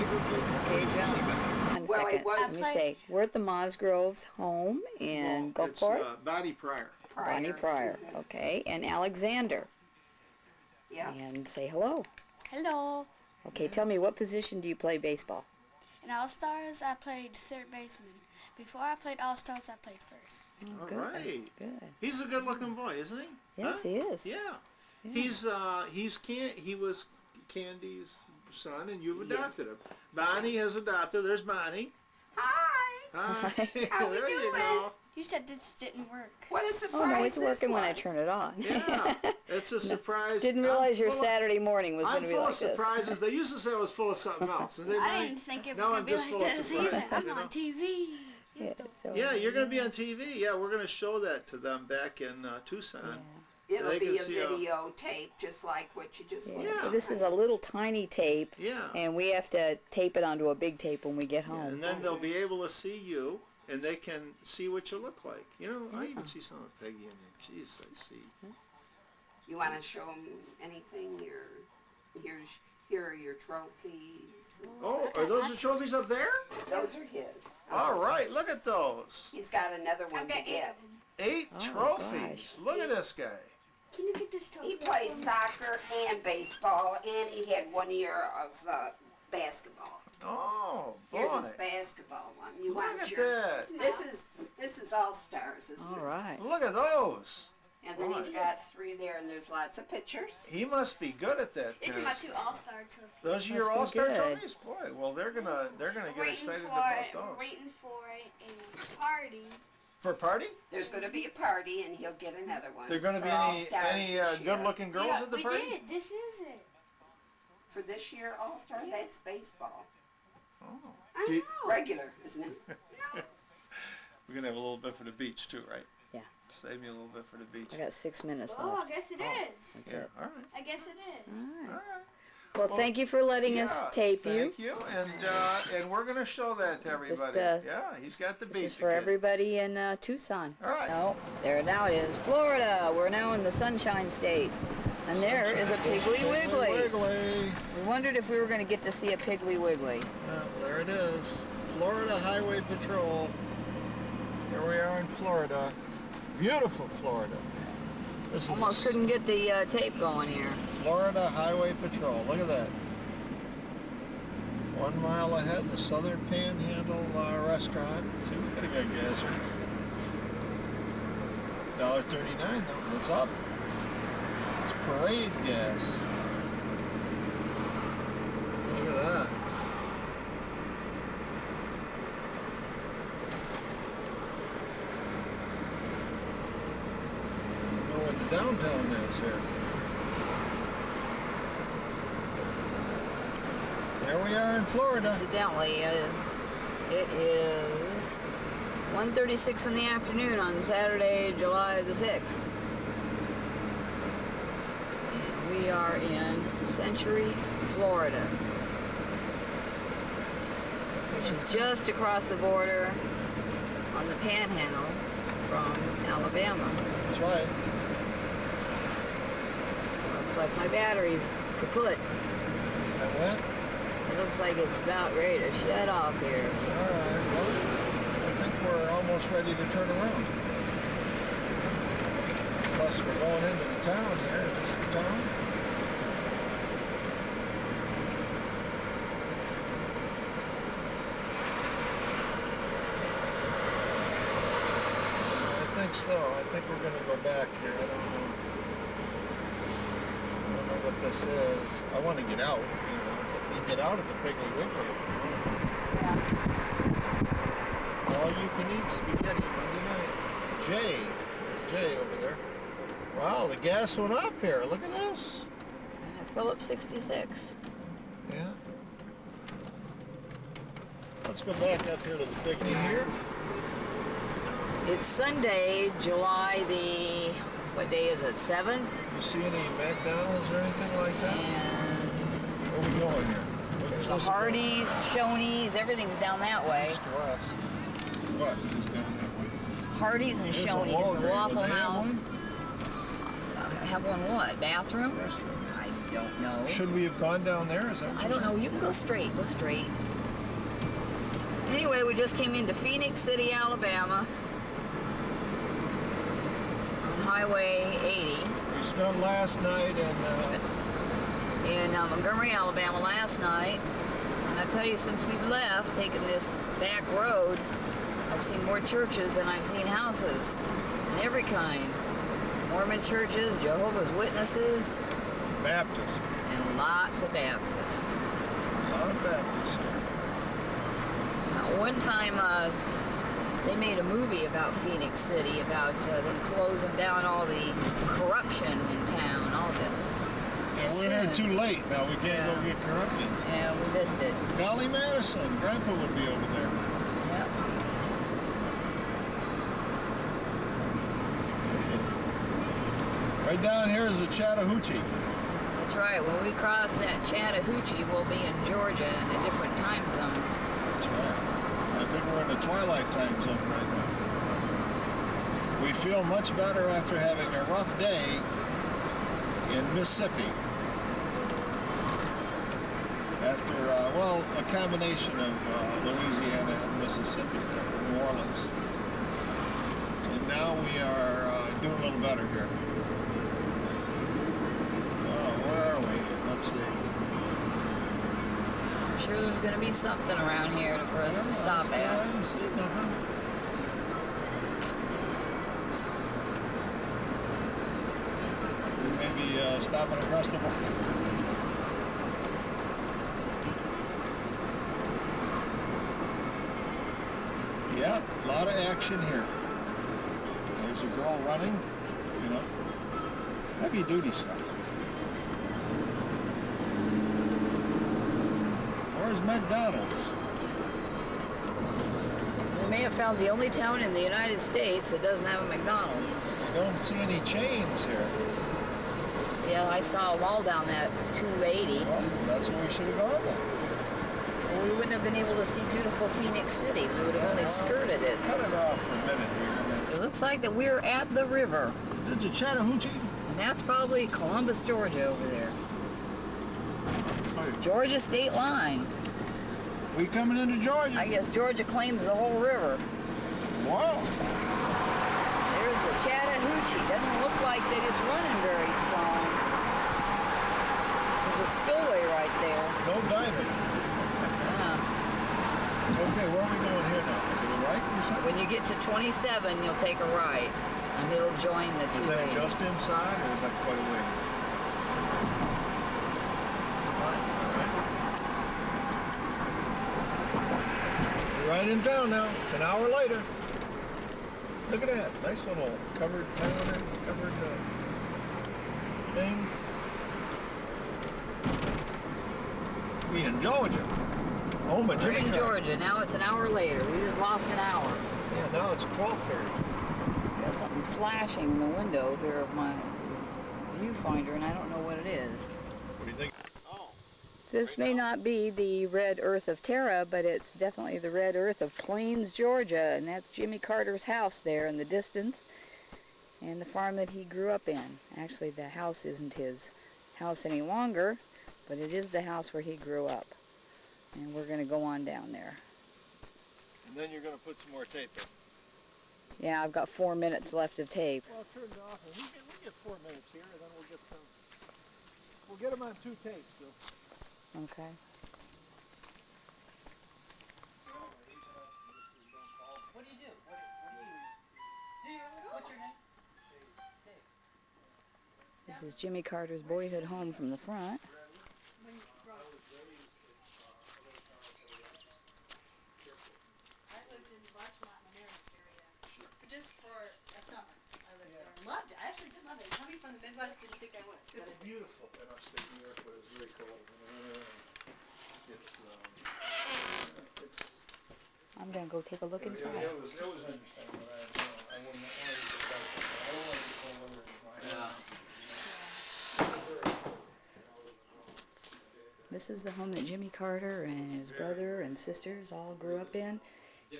Cajun. Well, Second. it was- Let me say, we're at the Mosgrove's home in Gulfport. Bonnie Pryor. Bonnie Pryor, okay, and Alexander. Yeah. And say hello. Hello. Okay, tell me, what position do you play baseball? In All-Stars, I played third baseman. Before I played All-Stars, I played first. Oh, All good. right. Good. He's a good-looking boy, isn't he? Yes, he is. Yeah. Yeah. He was Candy's son, and you've adopted him. Bonnie has adopted. There's Bonnie. Hi. Hi. How we There you doing? go. You said this didn't work. What a surprise! Oh no, it's this working when I was. turn it on. Yeah, it's a surprise. Didn't realize I'm your full of- Saturday morning was going I'm to be full like of this. surprises. They used to say I was full of something else. And they I might- didn't think it was now going I'm to be just like full of this surprises, either. I'm you know? on TV. Yeah, so, Yeah, you're going to be on TV. Yeah, we're going to show that to them back in Tucson. It'll They be can a see videotape, just like what you just looked Yeah. at. This is a little tiny tape, Yeah. and we have to tape it onto a big tape when we get home. And then they'll be able to see you, and they can see what you look like. You know, I even see some of Peggy in there. Jeez, I see. You want to show them anything? Here are your trophies. Oh, are those the trophies up there? Those are his. All right, look at those. He's got another one to get. 8 Oh, trophies. Look at this guy. Can you get this trophy? He plays soccer and baseball, and he had 1 year of basketball. Oh, Here's boy. his basketball one. You Look want at your, that. This is All Stars, isn't All it? right. Look at those. And then he's Boy. got 3 there, and there's lots of pictures. He must be good at that. These kind are my of 2 stuff. All-Star trophies. Those are your Must be all-star good. trophies? Boy, well they're gonna get excited about those. Waiting for a party. For a party? There's going to be a party, and he'll get another one. There gonna for be All any Stars this year. good-looking girls Yeah, at the we party? did. This is it. For this year, All Star, that's baseball. Oh. I know. Regular, isn't it? We're gonna have a little bit for the beach too, right? Yeah. Save me a little bit for the beach. I got 6 minutes Oh, left. I guess it is. That's Yeah. it. All right. I guess it is. All right. All right. Well, thank you for letting us Yeah, tape you. Thank you, and we're gonna show that to everybody. Yeah, he's got the beach. This is for everybody in Tucson. All right. No, there now it is. Florida. We're now in the Sunshine State. And there is a Piggly Wiggly. Wiggly. We wondered if we were going to get to see a Piggly Wiggly. Well, there it is. Florida Highway Patrol. Here we are in Florida. Beautiful Florida. This is Almost couldn't get the tape going here. Florida Highway Patrol. Look at that. 1 mile ahead, the Southern Panhandle Restaurant. See, we could have got gas here. $1.39 though. It's up. It's parade gas. Look at that. I know where the downtown is here. There we are in Florida. Incidentally, it is 1:36 in the afternoon on Saturday, July the 6th. And we are in Century, Florida, which is just across the border on the Panhandle from Alabama. That's right. Looks like my battery's kaput. That went? It looks like it's about ready to shut off here. All right. Well, I think we're almost ready to turn around. Plus, we're going into the town here. Is this the town? so. I think we're going to go back here. I don't know what this is. I want to get out. You get out at the Piggly Wiggly. All you can eat spaghetti Monday night. Jay over there. Wow, the gas went up here. Look at this. Phillips 66. Yeah. Let's go back up here to the Piggly here. It's Sunday, July the, what day is it, 7th? You see any McDonald's or anything like that? Where are we going here? There's a Hardee's, Shoney's, everything's down that way. East to west. What is down that way? Hardee's and There's a Shoney's, Walgreens. the Waffle Do they have House. one? Have one what? Bathroom? I don't know. Should we have gone down there? Is that what I don't know. You can go straight. Go straight. Anyway, we just came into Phoenix City, Alabama. On Highway 80. We spent last night in Montgomery, Alabama last night. And I tell you, since we've left, taking this back road, I've seen more churches than I've seen houses. And every kind. Mormon churches, Jehovah's Witnesses. Baptist. And lots of Baptists. A lot of Baptists here. One time, they made a movie about Phoenix City, about them closing down all the corruption in town, all the Yeah, we're here too late now. We can't go get corrupted. Yeah, we missed it. Dolly Madison. Grandpa would be over there. Yep. Right down here is the Chattahoochee. That's right. When we cross that Chattahoochee, we'll be in Georgia in a different time zone. That's right. I think we're in the twilight time zone right now. We feel much better after having a rough day in Mississippi. After, well, a combination of Louisiana and Mississippi, New Orleans. And now we are doing a little better here. Oh, where are we? Let's see. I'm sure there's going to be something around here for us to stop at. I haven't seen nothing. Maybe stopping at Restable. Yeah, a lot of action here. There's a girl running, you know, heavy duty stuff. Where's McDonald's? We may have found the only town in the United States that doesn't have a McDonald's. I don't see any chains here. Yeah, I saw them all down that 280. Well, that's where we should have gone then. Well, we wouldn't have been able to see beautiful Phoenix City. We would have only skirted it. Cut it off for a minute here. It looks like that we're at the river. There's a Chattahoochee. And that's probably Columbus, Georgia over there. Georgia state line. We coming into Georgia. I guess Georgia claims the whole river. Wow. There's the Chattahoochee. Doesn't look like that it's running very strong. There's a spillway right there. No diving. Okay, where are we going here now? To the right or something? When you get to 27, you'll take a right, and it'll join the two. Is that just inside, or is that quite a way? We're right in town now. It's an hour later. Look at that. Nice little covered town and covered things. We in Georgia. Oh, my We're in Georgia. Now it's an hour later. We just lost an hour. Yeah, now it's 12:30. Got something flashing in the window there of my viewfinder, and I don't know what it is. What do you think? This may not be the red earth of Terra, but it's definitely the red earth of Plains, Georgia, and that's Jimmy Carter's house there in the distance, and the farm that he grew up in. Actually, the house isn't his house any longer, but it is the house where he grew up. And we're going to go on down there. And then you're going to put some more tape in. Yeah, I've got 4 minutes left of tape. Well, turn it off, and we get 4 minutes here, and then we'll get some. We'll get them on 2 tapes, Bill. Okay. What do you do? What do you This is Jimmy Carter's boyhood home from the front. I lived in Larchmont in the Marist area. Just for a summer. I lived there. Loved it. I actually did love it. Coming from the Midwest, didn't think I would. It's beautiful in upstate New York, but it's very cold in the winter. It's I'm gonna go take a look inside. It was interesting, but I wouldn't want to go back. I don't want to go winter in my house. This is the home that Jimmy Carter and his brother and sisters all grew up in.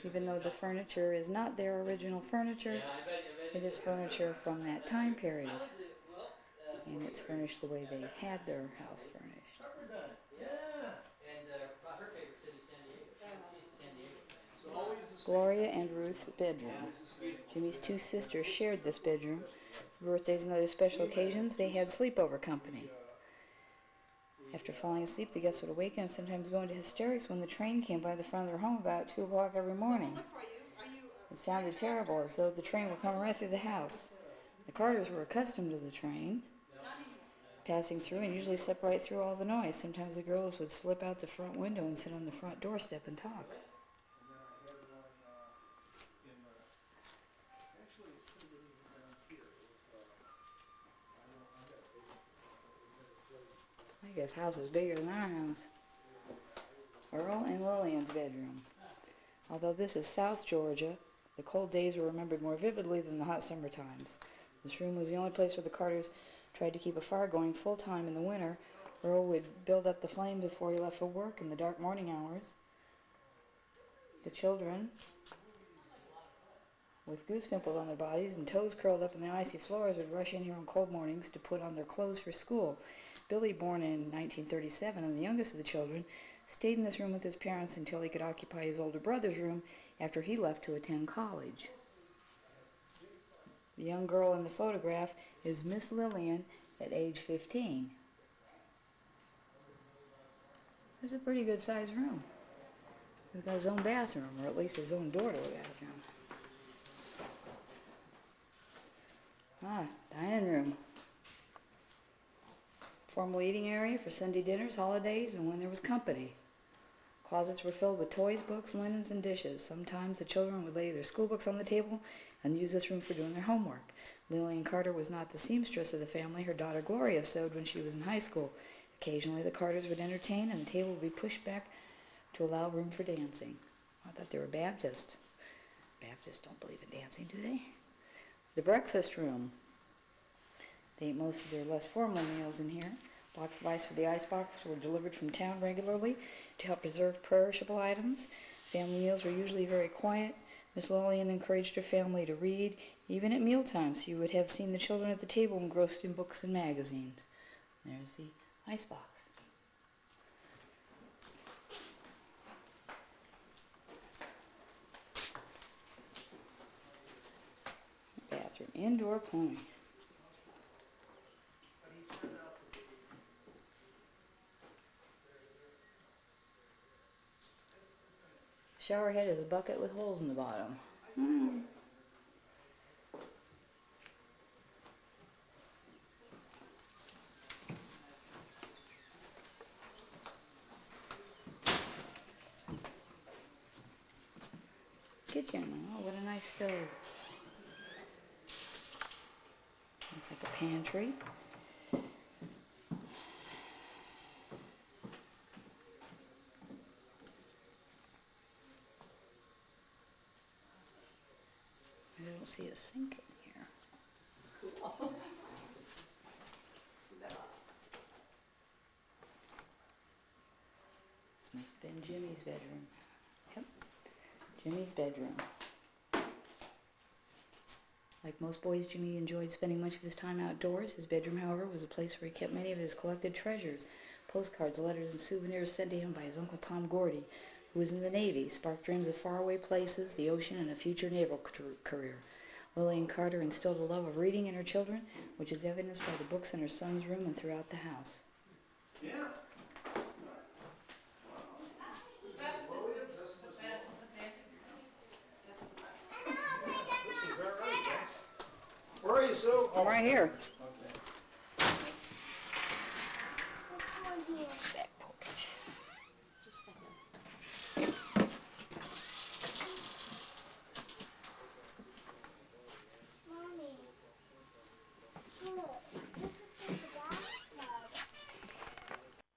Even though the furniture is not their original furniture, it is furniture from that time period. And it's furnished the way they had their house furnished. Gloria and Ruth's bedroom. Jimmy's two sisters shared this bedroom. For birthdays and other special occasions, they had sleepover company. After falling asleep, the guests would awaken and sometimes go into hysterics when the train came by the front of their home about 2 o'clock every morning. It sounded terrible, as though the train were coming right through the house. The Carters were accustomed to the train passing through and usually slept right through all the noise. Sometimes the girls would slip out the front window and sit on the front doorstep and talk. I guess house is bigger than our house. Earl and Lillian's bedroom. Although this is South Georgia, the cold days were remembered more vividly than the hot summer times. This room was the only place where the Carters tried to keep a fire going full time in the winter. Earl would build up the flame before he left for work in the dark morning hours. The children, with goose pimples on their bodies and toes curled up in the icy floors, would rush in here on cold mornings to put on their clothes for school. Billy, born in 1937 and the youngest of the children, stayed in this room with his parents until he could occupy his older brother's room after he left to attend college. The young girl in the photograph is Miss Lillian at age 15. It's a pretty good sized room. He's got his own bathroom, or at least his own door to a bathroom. Dining room. Formal eating area for Sunday dinners, holidays, and when there was company. Closets were filled with toys, books, linens, and dishes. Sometimes the children would lay their school books on the table and use this room for doing their homework. Lillian Carter was not the seamstress of the family. Her daughter Gloria sewed when she was in high school. Occasionally the Carters would entertain and the table would be pushed back to allow room for dancing. I thought they were Baptists. Baptists don't believe in dancing, do they? The breakfast room. They ate most of their less formal meals in here. Blocks of ice for the icebox were delivered from town regularly to help preserve perishable items. Family meals were usually very quiet. Miss Lillian encouraged her family to read, even at mealtimes. You would have seen the children at the table engrossed in books and magazines. There's the icebox. Bathroom, indoor plumbing. Shower head is a bucket with holes in the bottom. Kitchen. Oh, what a nice stove. Looks like a pantry. I don't see a sink in here. Cool. This must have been Jimmy's bedroom. Yep, Jimmy's bedroom. Like most boys, Jimmy enjoyed spending much of his time outdoors. His bedroom, however, was a place where he kept many of his collected treasures. Postcards, letters, and souvenirs sent to him by his Uncle Tom Gordy, who was in the Navy, sparked dreams of faraway places, the ocean, and a future naval career. Lillian Carter instilled a love of reading in her children, which is evidenced by the books in her son's room and throughout the house. Yeah. This is very nice. Sue? I'm right here.